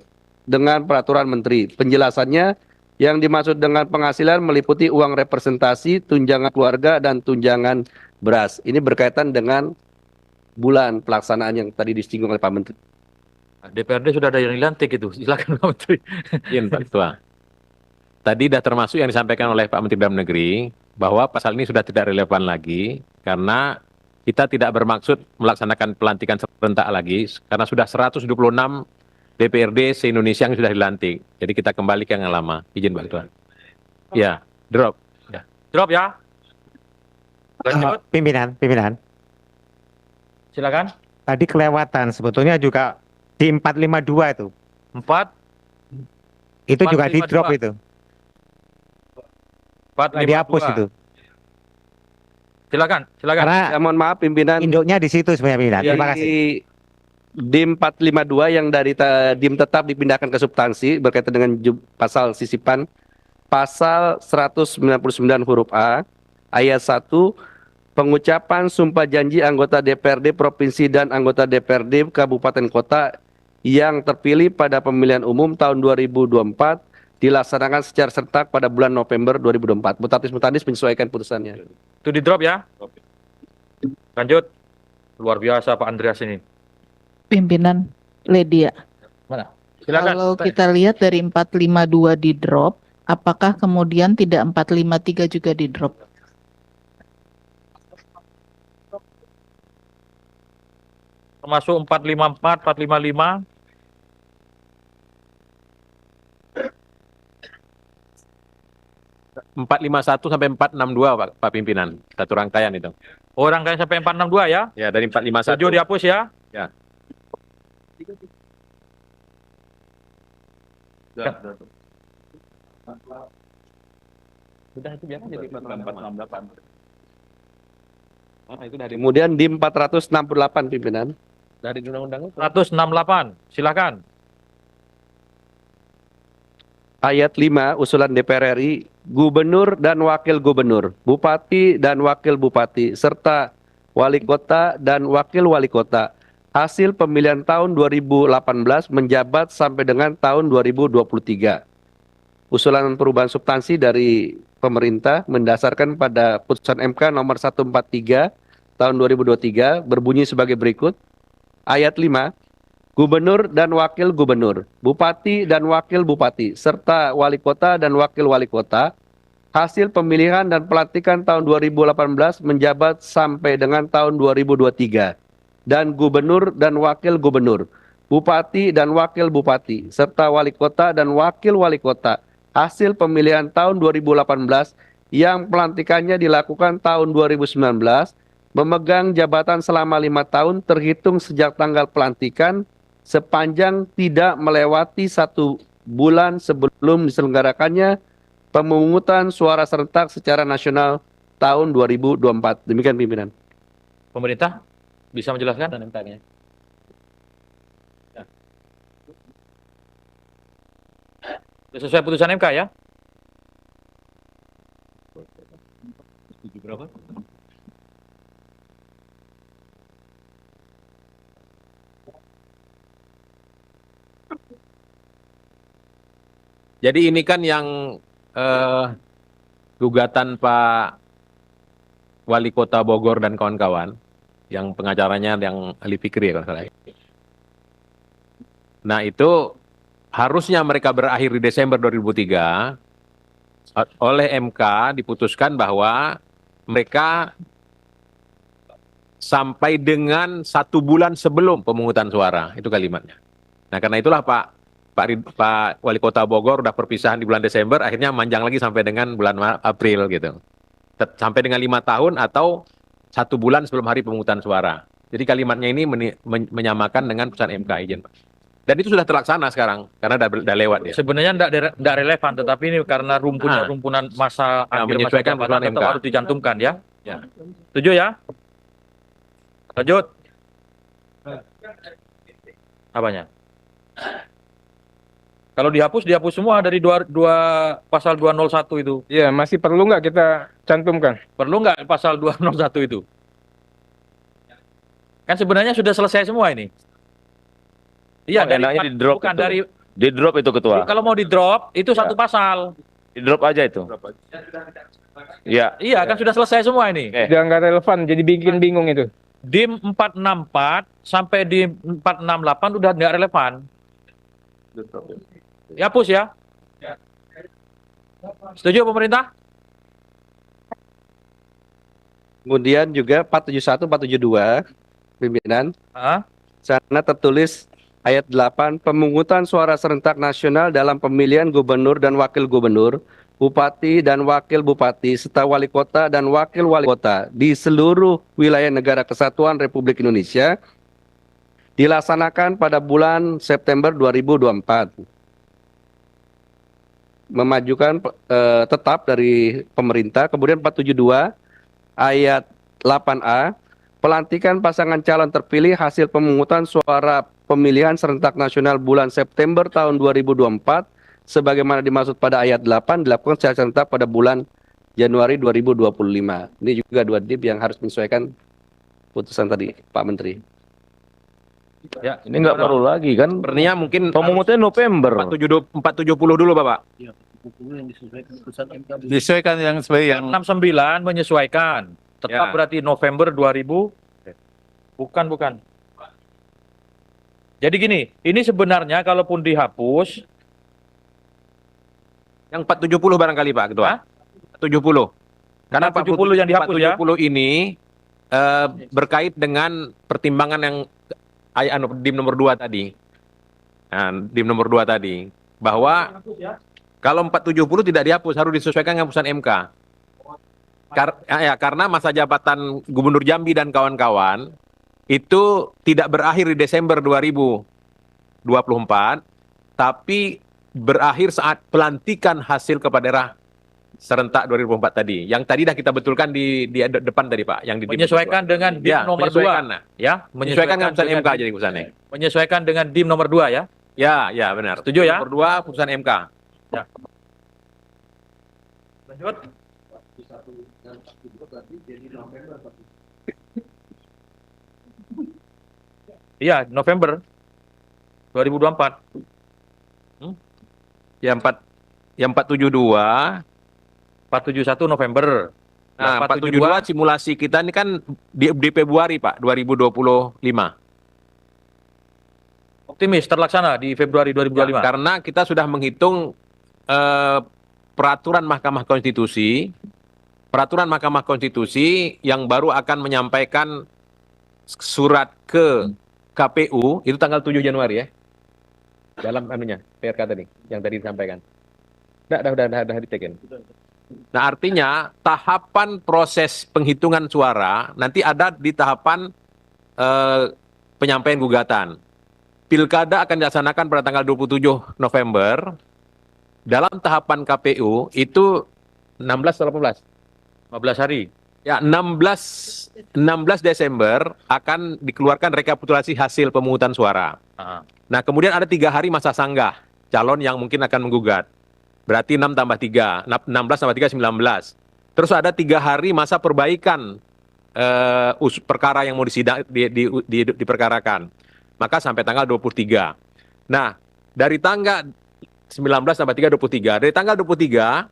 dengan peraturan menteri. Penjelasannya yang dimaksud dengan penghasilan meliputi uang representasi, tunjangan keluarga, dan tunjangan beras. Ini berkaitan dengan bulan pelaksanaan yang tadi disinggung oleh Pak Menteri. DPRD sudah ada yang dilantik itu. Silakan Pak Menteri. Izin Pak Ketua. Tadi sudah termasuk yang disampaikan oleh Pak Menteri Dalam Negeri bahwa pasal ini sudah tidak relevan lagi karena kita tidak bermaksud melaksanakan pelantikan serentak lagi karena sudah 126 DPRD se-Indonesia yang sudah dilantik. Jadi kita kembali ke yang lama. Izin Pak Ketua. Ya, drop. Ya. Drop ya. Lanjut. Pimpinan. Silakan. Tadi kelewatan sebetulnya juga di 452 itu. 4 Itu juga di 452. drop itu. 452. Dihapus itu. Silakan. Karena Ya, mohon maaf pimpinan. induknya di situ sebenarnya pimpinan. Terima kasih. DIM 452 yang dari DIM tetap dipindahkan ke substansi berkaitan dengan pasal sisipan pasal 199 huruf A ayat 1 pengucapan sumpah janji anggota DPRD provinsi dan anggota DPRD kabupaten kota yang terpilih pada pemilihan umum tahun 2024 dilaksanakan secara serentak pada bulan November 2024. Mutatis mutandis menyesuaikan putusannya. Itu di drop ya. Lanjut. Luar biasa Pak Andreas ini. Pimpinan Ledia. Mana? Silakan. Kalau kita lihat dari 452 di drop, apakah kemudian tidak 453 juga di drop? Termasuk 454, 455. .451 sampai 462 Pak Pimpinan. Satu rangkaian itu. Oh, rangkaian sampai 462 ya. Ya, dari 451. Setuju dihapus ya. Ya. Sudah itu biar jadi 468. Itu dari Kemudian DIM 468 pimpinan. dari undang-undang 168. Silakan. Ayat 5 usulan DPR RI, gubernur dan wakil gubernur, bupati dan wakil bupati, serta wali kota dan wakil wali kota. Hasil pemilihan tahun 2018 menjabat sampai dengan tahun 2023. Usulan perubahan substansi dari pemerintah mendasarkan pada putusan MK nomor 143 tahun 2023 berbunyi sebagai berikut. Ayat 5. Gubernur dan wakil gubernur, bupati dan wakil bupati, serta wali kota dan wakil wali kota, hasil pemilihan dan pelantikan tahun 2018 menjabat sampai dengan tahun 2023, dan gubernur dan wakil gubernur, bupati dan wakil bupati, serta wali kota dan wakil wali kota, hasil pemilihan tahun 2018 yang pelantikannya dilakukan tahun 2019, memegang jabatan selama 5 tahun terhitung sejak tanggal pelantikan, sepanjang tidak melewati 1 bulan sebelum diselenggarakannya pemungutan suara serentak secara nasional tahun 2024. Demikian pimpinan. Pemerintah bisa menjelaskan dan MK-nya. Sesuai putusan MK ya. Berapa? Jadi ini kan yang gugatan Pak Wali Kota Bogor dan kawan-kawan, yang pengacaranya yang Ali Fikri ya kalau salah. Nah itu harusnya mereka berakhir di Desember 2003, oleh MK diputuskan bahwa mereka sampai dengan 1 bulan sebelum pemungutan suara, itu kalimatnya. Nah karena itulah Pak Wali Kota Bogor udah perpisahan di bulan Desember, akhirnya manjang lagi sampai dengan bulan April gitu. Sampai dengan 5 tahun atau 1 bulan sebelum hari pemungutan suara. Jadi kalimatnya ini menyamakan dengan putusan MK, izin Pak. Dan itu sudah terlaksana sekarang, karena udah lewat ya. Sebenarnya tidak relevan, tetapi ini karena rumpunan masa akhir masa menyesuaikan jabatan putusan tetap MK. harus dicantumkan ya. Ya. Setuju ya? Lanjut. Apanya? Kalau dihapus semua dari pasal 201 itu. Ya, masih perlu nggak kita cantumkan? Perlu nggak pasal 201 itu? Kan sebenarnya sudah selesai semua ini. Iya, Enaknya di drop bukan itu. dari Di drop itu ketua. kalau mau di drop itu satu pasal. Di drop aja itu. Iya. Iya, kan sudah selesai semua ini. Udah nggak relevan, jadi bikin bingung itu. DIM 464 sampai di 468 udah nggak relevan. Dihapus ya. Setuju pemerintah? Kemudian juga 471, 472, pimpinan. Sana tertulis ayat 8, pemungutan suara serentak nasional dalam pemilihan gubernur dan wakil gubernur, bupati dan wakil bupati, serta wali kota dan wakil wali kota di seluruh wilayah negara kesatuan Republik Indonesia dilaksanakan pada bulan September 2024. Memajukan tetap dari pemerintah. Kemudian 472 ayat 8A, pelantikan pasangan calon terpilih hasil pemungutan suara pemilihan serentak nasional bulan September tahun 2024 sebagaimana dimaksud pada ayat 8 dilakukan secara serentak pada bulan Januari 2025. Ini juga dua DIP yang harus menyesuaikan putusan tadi, Pak Menteri. Ya, Ini nggak perlu lagi kan? sebenarnya mungkin Pemungutan November. 470 dulu Bapak. Disesuaikan yang sebagai yang 69 menyesuaikan. Ya. Tetap berarti November 2000. Bukan. Jadi gini, ini sebenarnya kalaupun dihapus, Yang 470 barangkali Pak Ketua. 70. Karena 470 yang dihapus ya. 470 ini berkait dengan pertimbangan yang DIM nomor 2 tadi. Nah, DIM nomor 2 tadi bahwa kalau 470 tidak dihapus harus disesuaikan dengan putusan MK. Karena masa jabatan Gubernur Jambi dan kawan-kawan itu tidak berakhir di Desember 2024, tapi berakhir saat pelantikan hasil kepala daerah serentak 2024 tadi. Yang tadi dah kita betulkan di depan tadi Pak, yang di menyesuaikan dengan DIM ya, nomor 2. menyesuaikan, nah. Ya, Menyesuaikan dengan putusan dengan MK jadi putusannya. menyesuaikan dengan DIM nomor 2 ya. Ya, benar. Setuju ya? Nomor 2 putusan MK. Ya. Lanjut. Iya, November 2024. Yang 472, 471 November. nah 472 simulasi kita ini kan di Februari Pak, 2025. Optimis terlaksana di Februari 2025. Ya, karena kita sudah menghitung peraturan Mahkamah Konstitusi yang baru akan menyampaikan surat ke KPU itu tanggal 7 Januari ya. Dalam anunya, PRK tadi, yang tadi disampaikan. Udah ditekin. Nah, artinya tahapan proses penghitungan suara nanti ada di tahapan penyampaian gugatan. Pilkada akan dilaksanakan pada tanggal 27 November. Dalam tahapan KPU itu 16 atau 18? 15 hari. Ya, 16 Desember akan dikeluarkan rekapitulasi hasil pemungutan suara. Nah, kemudian ada 3 hari masa sanggah calon yang mungkin akan menggugat. Berarti 6 tambah 3, 16 tambah 3, 19. Terus ada 3 hari masa perbaikan perkara yang mau disidang, diperkarakan. Maka sampai tanggal 23. Nah, dari tanggal 19 tambah 3, 23. Dari tanggal 23,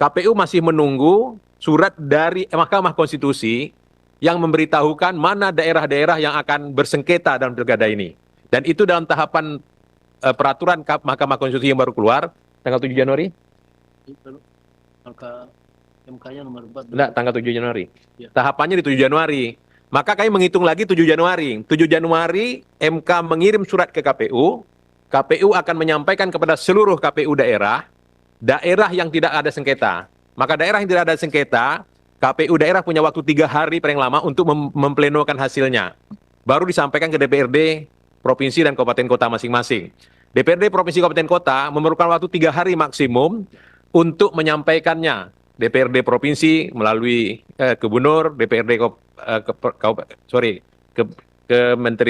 KPU masih menunggu surat dari Mahkamah Konstitusi yang memberitahukan mana daerah-daerah yang akan bersengketa dalam pilkada ini. Dan itu dalam tahapan peraturan Mahkamah Konstitusi yang baru keluar tanggal 7 Januari. MK-nya nomor 4. Enggak, tanggal 7 Januari. Ya. Tahapannya di 7 Januari. Maka kami menghitung lagi 7 Januari. 7 Januari MK mengirim surat ke KPU. KPU akan menyampaikan kepada seluruh KPU daerah yang tidak ada sengketa. Maka daerah yang tidak ada sengketa, KPU daerah punya waktu 3 hari paling lama untuk memplenokan hasilnya. Baru disampaikan ke DPRD provinsi dan kabupaten kota masing-masing. DPRD provinsi kabupaten kota memerlukan waktu 3 hari maksimum untuk menyampaikannya. DPRD provinsi melalui gubernur, DPRD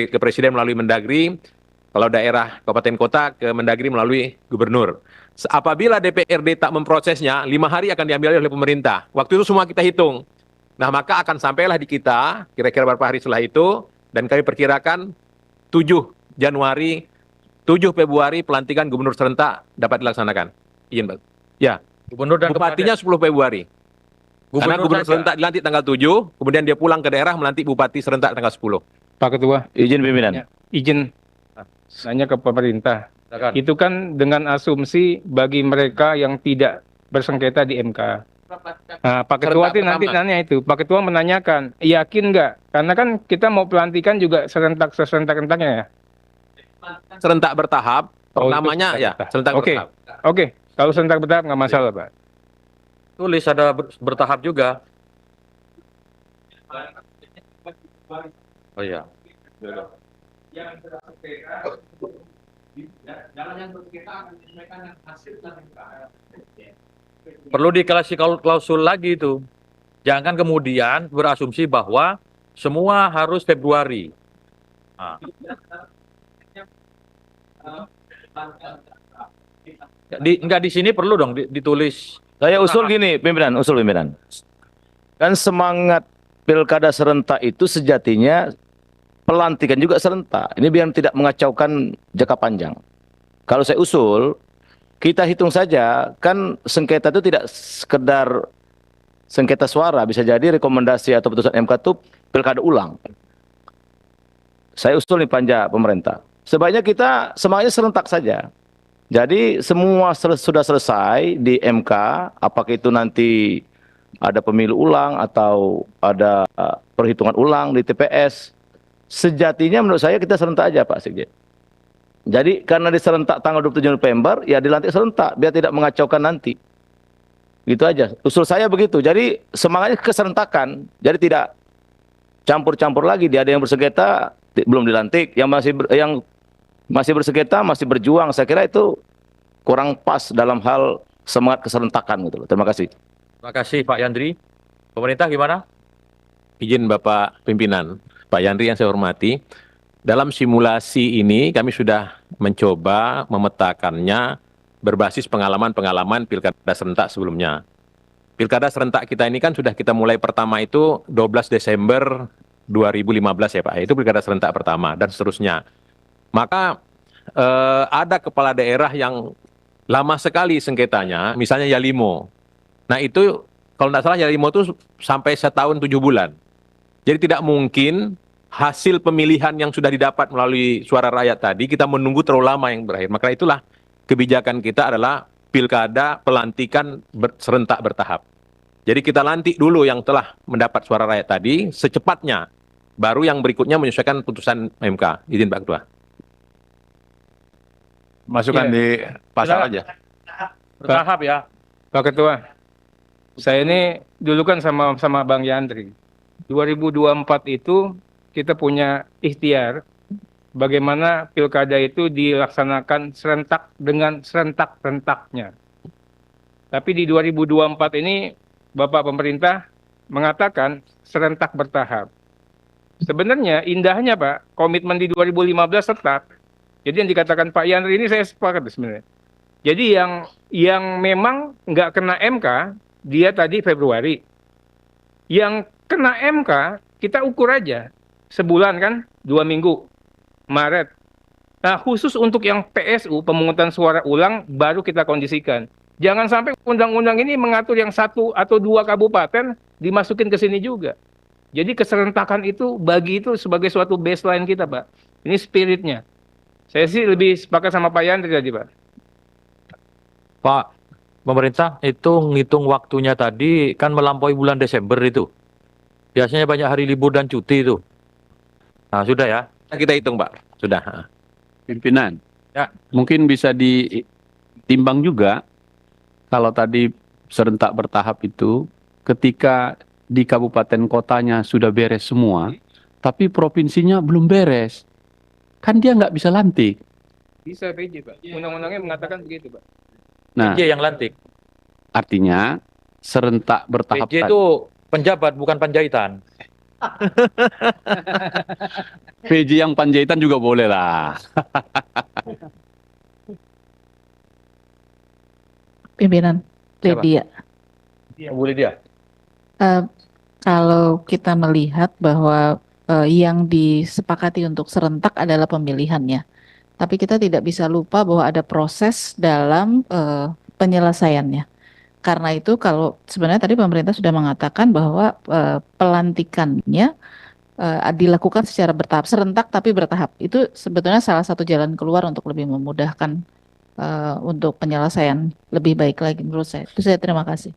ke presiden melalui Mendagri. Kalau daerah kabupaten kota ke Mendagri melalui gubernur. Apabila DPRD tak memprosesnya, 5 hari akan diambil oleh pemerintah. Waktu itu semua kita hitung. Nah, maka akan sampailah di kita, kira-kira beberapa hari setelah itu, dan kami perkirakan 7 Februari pelantikan gubernur serentak dapat dilaksanakan. Izin, Pak. Ya. Gubernur dan Bupatinya 10 Februari. Karena gubernur saja. serentak dilantik tanggal 7, kemudian dia pulang ke daerah melantik bupati serentak tanggal 10. Pak Ketua. Izin pimpinan. Ya, izin nanya ke pemerintah. Silakan. Itu kan dengan asumsi bagi mereka yang tidak bersengketa di MK. Nah, Pak Ketua Serentak nanti pertama. nanya itu. Pak Ketua menanyakan, yakin nggak? Karena kan kita mau pelantikan juga serentak-rentaknya ya. Serentak bertahap. Oh, itu Pertamanya ya serentak Oke, bertahap. oke. Kalau serentak bertahap nggak masalah, Pak. Tulis ada bertahap juga. Oh iya. Perlu dikasih klausul lagi itu. Jangan kemudian berasumsi bahwa semua harus Februari. Nah. Enggak di sini perlu dong ditulis. Saya usul gini, pimpinan, usul pimpinan. Kan semangat pilkada serentak itu sejatinya pelantikan juga serentak. Ini biar tidak mengacaukan jangka panjang. Kalau saya usul, kita hitung saja, kan sengketa itu tidak sekedar sengketa suara, bisa jadi rekomendasi atau putusan MK itu pilkada ulang. Saya usul nih panja pemerintah. Sebaiknya kita semuanya serentak saja. Jadi semua sudah selesai di MK, apakah itu nanti ada pemilu ulang atau ada perhitungan ulang di TPS. Sejatinya menurut saya kita serentak aja Pak Sekjen. Jadi karena diserentak tanggal 27 November, ya dilantik serentak biar tidak mengacaukan nanti. Gitu aja. Usul saya begitu. Jadi semangatnya keserentakan. Jadi tidak campur-campur lagi. Dia ada yang bersengketa belum dilantik, yang masih bersengketa masih berjuang. Saya kira itu kurang pas dalam hal semangat keserentakan gitu loh. Terima kasih. Terima kasih Pak Yandri. Pemerintah gimana? Izin Bapak Pimpinan, Pak Yandri yang saya hormati, dalam simulasi ini kami sudah mencoba memetakannya berbasis pengalaman-pengalaman pilkada serentak sebelumnya. Pilkada serentak kita ini kan sudah kita mulai pertama itu 12 Desember 2015 ya Pak, itu pilkada serentak pertama dan seterusnya. Maka ada kepala daerah yang lama sekali sengketanya, misalnya Yalimo. Nah itu kalau tidak salah Yalimo itu sampai setahun 7 bulan. Jadi tidak mungkin hasil pemilihan yang sudah didapat melalui suara rakyat tadi kita menunggu terlalu lama yang berakhir. Maka itulah kebijakan kita adalah pilkada pelantikan serentak bertahap. Jadi kita lantik dulu yang telah mendapat suara rakyat tadi secepatnya. Baru yang berikutnya menyesuaikan putusan MK. Izin Pak Ketua. Masukkan di pasal aja. Bertahap ya. Pak Ketua, saya ini dulu kan sama Bang Yandri. 2024 itu kita punya ikhtiar bagaimana pilkada itu dilaksanakan serentak dengan serentak-rentaknya. Tapi di 2024 ini Bapak pemerintah mengatakan serentak bertahap. Sebenarnya indahnya Pak, komitmen di 2015 tetap. Jadi yang dikatakan Pak Yandri ini saya sepakat sebenarnya. Jadi yang memang nggak kena MK, dia tadi Februari. Yang kena MK, kita ukur aja. Sebulan kan, 2 minggu, Maret. Nah khusus untuk yang PSU, pemungutan suara ulang, baru kita kondisikan. Jangan sampai undang-undang ini mengatur yang 1 atau 2 kabupaten dimasukin ke sini juga. Jadi keserentakan itu bagi itu sebagai suatu baseline kita Pak. Ini spiritnya. Saya sih lebih sepakat sama Pak Yandri tadi Pak. Pak, pemerintah itu ngitung waktunya tadi kan melampaui bulan Desember itu. Biasanya banyak hari libur dan cuti itu. Nah, sudah ya. Kita hitung Pak, sudah. Pimpinan, Ya. mungkin bisa ditimbang juga kalau tadi serentak bertahap itu ketika di kabupaten kotanya sudah beres semua, tapi provinsinya belum beres, kan dia nggak bisa lantik. Bisa PJ Pak. Undang-undangnya mengatakan begitu Pak. Nah, PJ yang lantik. artinya serentak bertahap PJ itu penjabat bukan panjaitan. PJ yang panjaitan juga boleh lah. Pimpinan Siapa? Lydia. Bu Lydia. Kalau kita melihat bahwa yang disepakati untuk serentak adalah pemilihannya, tapi kita tidak bisa lupa bahwa ada proses dalam penyelesaiannya. Karena itu kalau sebenarnya tadi pemerintah sudah mengatakan bahwa pelantikannya dilakukan secara bertahap, serentak tapi bertahap. Itu sebetulnya salah satu jalan keluar untuk lebih memudahkan untuk penyelesaian lebih baik lagi menurut saya. Itu saya terima kasih.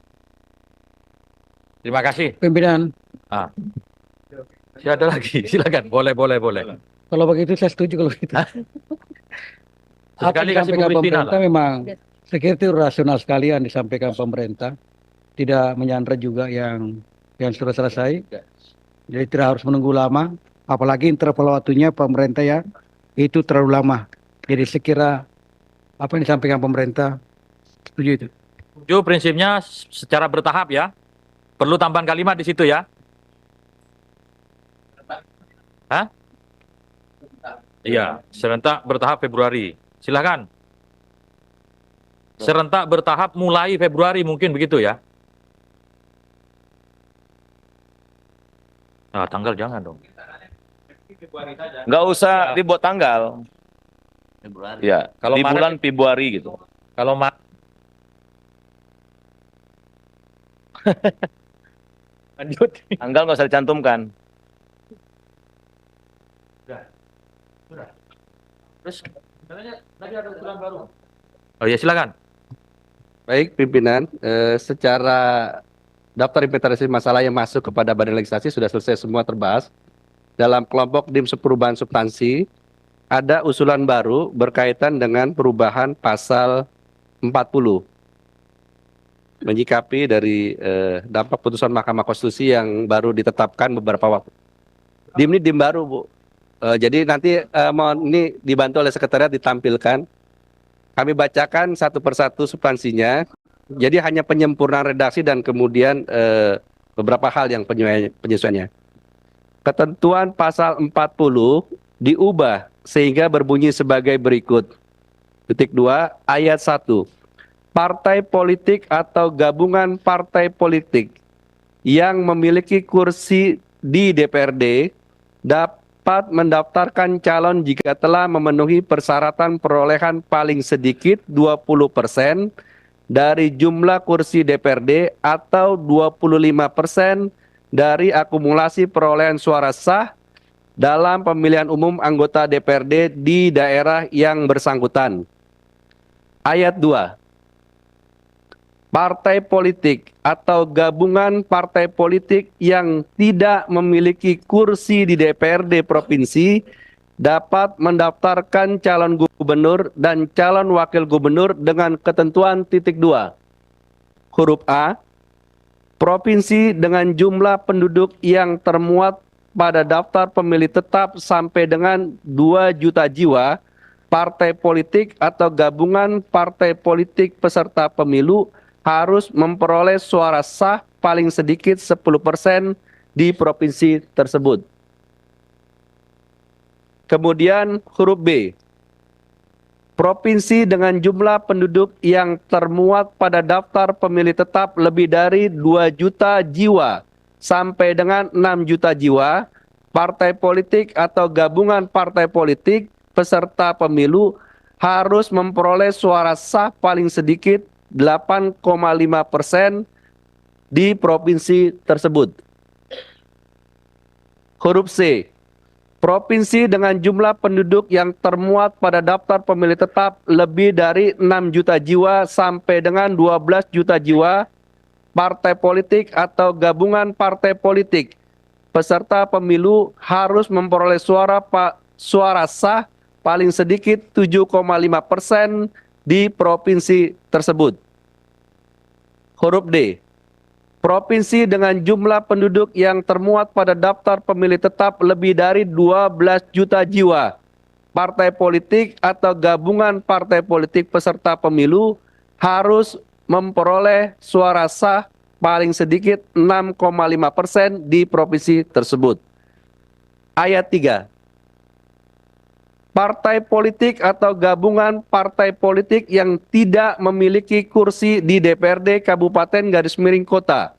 Terima kasih. Pimpinan. Ah. Ada lagi, silakan. Boleh. Kalau begitu saya setuju kalau gitu. Apa Sekali yang kasih disampaikan Bu Christina pemerintah lah. memang saya kira itu rasional sekali yang disampaikan pemerintah. Tidak menyandra juga yang sudah selesai. Jadi tidak harus menunggu lama. Apalagi interval waktunya pemerintah ya itu terlalu lama. Jadi sekira apa yang disampaikan pemerintah setuju itu. Setuju prinsipnya secara bertahap ya. Perlu tambahan kalimat di situ ya. Hah? Iya, serentak bertahap Februari. Silakan. Serentak bertahap mulai Februari mungkin begitu ya. Nah, tanggal jangan dong. Nggak usah dibuat tanggal. Ya, Kalau di Maret- bulan Februari gitu. Kalau lanjut. Tanggal nggak usah dicantumkan. Terus katanya tadi ada usulan baru. Oh ya, silakan. Baik, pimpinan, secara daftar inventarisasi masalah yang masuk kepada Badan Legislasi sudah selesai semua terbahas. Dalam kelompok DIM perubahan substansi, ada usulan baru berkaitan dengan perubahan pasal 40. Menyikapi dari dampak putusan Mahkamah Konstitusi yang baru ditetapkan beberapa waktu. DIM ini DIM baru, Bu. Jadi nanti mohon ini dibantu oleh sekretariat ditampilkan. Kami bacakan satu persatu substansinya. Jadi hanya penyempurnaan redaksi dan kemudian beberapa hal yang penyesuaiannya. Ketentuan pasal 40 diubah sehingga berbunyi sebagai berikut. Titik 2 ayat 1. Partai politik atau gabungan partai politik yang memiliki kursi di DPRD dapat mendaftarkan calon jika telah memenuhi persyaratan perolehan paling sedikit 20% dari jumlah kursi DPRD atau 25% dari akumulasi perolehan suara sah dalam pemilihan umum anggota DPRD di daerah yang bersangkutan. Ayat 2. Partai politik atau gabungan partai politik yang tidak memiliki kursi di DPRD provinsi dapat mendaftarkan calon gubernur dan calon wakil gubernur dengan ketentuan titik 2. Huruf A. Provinsi dengan jumlah penduduk yang termuat pada daftar pemilih tetap sampai dengan 2 juta jiwa, partai politik atau gabungan partai politik peserta pemilu harus memperoleh suara sah paling sedikit 10% di provinsi tersebut. Kemudian huruf B. Provinsi dengan jumlah penduduk yang termuat pada daftar pemilih tetap lebih dari 2 juta jiwa sampai dengan 6 juta jiwa, partai politik atau gabungan partai politik peserta pemilu harus memperoleh suara sah paling sedikit 8,5% di provinsi tersebut. Huruf C. Provinsi dengan jumlah penduduk yang termuat pada daftar pemilih tetap lebih dari 6 juta jiwa sampai dengan 12 juta jiwa, partai politik atau gabungan partai politik peserta pemilu harus memperoleh suara sah paling sedikit 7,5% di provinsi tersebut. Huruf D. Provinsi dengan jumlah penduduk yang termuat pada daftar pemilih tetap lebih dari 12 juta jiwa, partai politik atau gabungan partai politik peserta pemilu harus memperoleh suara sah paling sedikit 6,5% di provinsi tersebut. Ayat 3. Partai politik atau gabungan partai politik yang tidak memiliki kursi di DPRD Kabupaten Kota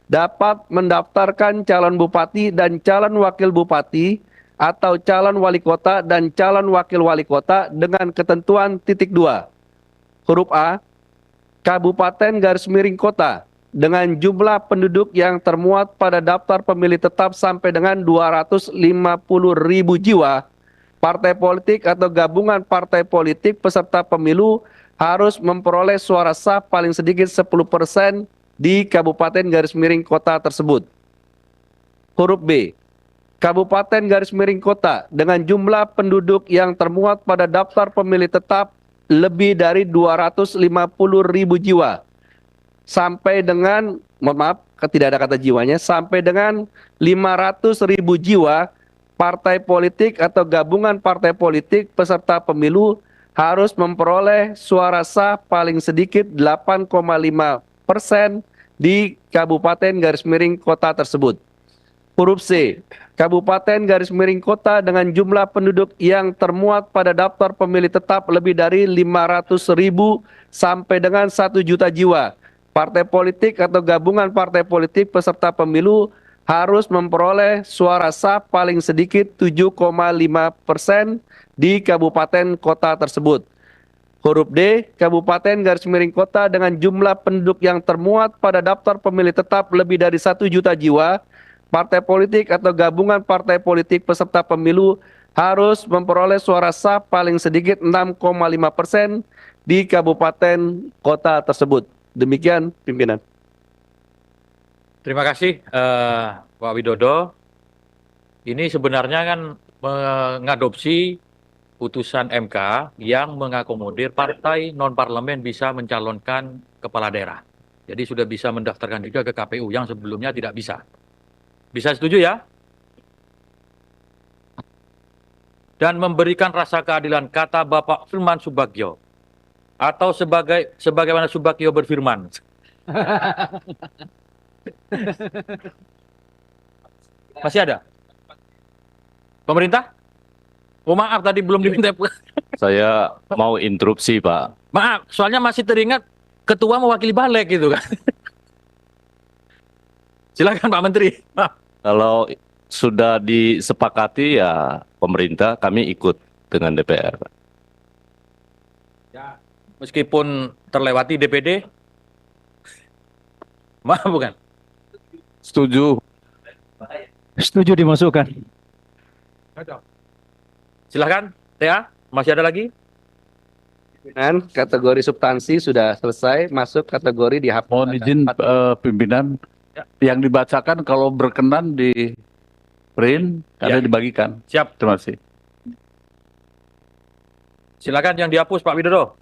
dapat mendaftarkan calon bupati dan calon wakil bupati atau calon wali kota dan calon wakil wali kota dengan ketentuan titik 2. Huruf A. Kabupaten Kota dengan jumlah penduduk yang termuat pada daftar pemilih tetap sampai dengan 250.000 jiwa, partai politik atau gabungan partai politik peserta pemilu harus memperoleh suara sah paling sedikit 10% di Kabupaten garis miring kota tersebut. Huruf B. Kabupaten garis miring kota dengan jumlah penduduk yang termuat pada daftar pemilih tetap lebih dari 250.000 jiwa. Sampai dengan, mohon maaf, tidak ada kata jiwanya, sampai dengan 500.000 jiwa partai politik atau gabungan partai politik peserta pemilu harus memperoleh suara sah paling sedikit 8,5% di Kabupaten garis miring kota tersebut. Huruf C. Kabupaten garis miring kota dengan jumlah penduduk yang termuat pada daftar pemilih tetap lebih dari 500.000 sampai dengan 1 juta jiwa. Partai politik atau gabungan partai politik peserta pemilu harus memperoleh suara sah paling sedikit 7,5% di kabupaten kota tersebut. Huruf D. Kabupaten garis miring kota dengan jumlah penduduk yang termuat pada daftar pemilih tetap lebih dari 1 juta jiwa. Partai politik atau gabungan partai politik peserta pemilu harus memperoleh suara sah paling sedikit 6,5% di kabupaten kota tersebut. Demikian pimpinan. Terima kasih Pak Widodo. Ini sebenarnya kan mengadopsi putusan MK yang mengakomodir partai non-parlemen bisa mencalonkan kepala daerah. Jadi sudah bisa mendaftarkan juga ke KPU yang sebelumnya tidak bisa. Bisa setuju ya? Dan memberikan rasa keadilan, kata Bapak Firman Subagio. Atau sebagaimana Subagio berfirman. Masih ada? Pemerintah? Oh maaf tadi belum diminta. Saya mau interupsi Pak. Maaf, soalnya masih teringat ketua mewakili balik gitu kan. Silakan Pak Menteri. Kalau sudah disepakati ya pemerintah, kami ikut dengan DPR. Ya, meskipun terlewati DPD, maaf bukan? Setuju. Setuju dimasukkan. Silakan, TA, masih ada lagi? Dan kategori substansi sudah selesai, masuk kategori dihapus. Mohon izin pimpinan, yang dibacakan kalau berkenan di print, karena dibagikan. Siap. Terima kasih. Silakan yang dihapus Pak Widodo.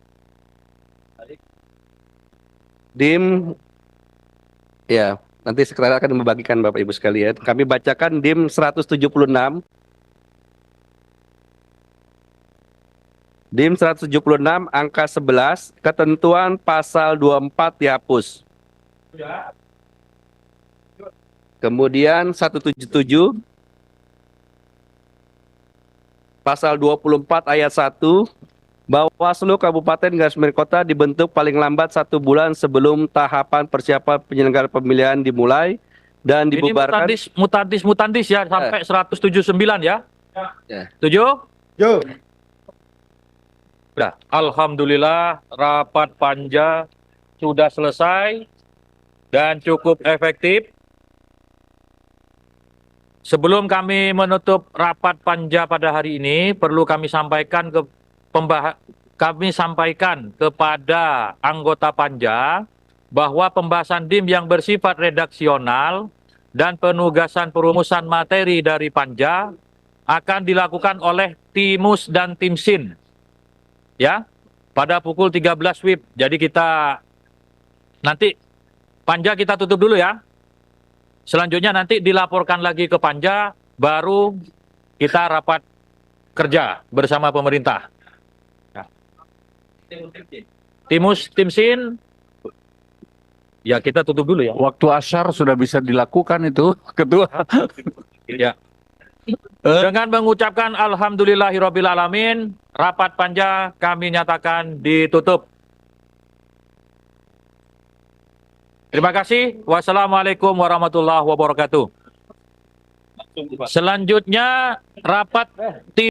DIM, ya nanti sekretariat akan membagikan Bapak Ibu sekalian. Kami bacakan DIM 176. DIM 176 angka 11, ketentuan pasal 24 dihapus. Kemudian 177 pasal 24 ayat 1, Bawaslu Kabupaten garis miring kota dibentuk paling lambat 1 bulan sebelum tahapan persiapan penyelenggaraan pemilihan dimulai dan dibubarkan. Ini mutandis ya sampai 179 ya. Setuju? Yo. Sudah. Alhamdulillah rapat panja sudah selesai dan cukup efektif. Sebelum kami menutup rapat panja pada hari ini, perlu kami sampaikan kepada anggota panja bahwa pembahasan DIM yang bersifat redaksional dan penugasan perumusan materi dari panja akan dilakukan oleh Timus dan Timsin. Ya, pada pukul 13 WIB. Jadi kita nanti panja kita tutup dulu ya. Selanjutnya nanti dilaporkan lagi ke panja, baru kita rapat kerja bersama pemerintah. Ya. Timus, Timsin, ya kita tutup dulu ya. Waktu asyar sudah bisa dilakukan itu, Ketua. Ya. Dengan mengucapkan alhamdulillahirrabbilalamin, rapat panja kami nyatakan ditutup. Terima kasih. Wassalamualaikum warahmatullahi wabarakatuh. Selanjutnya rapat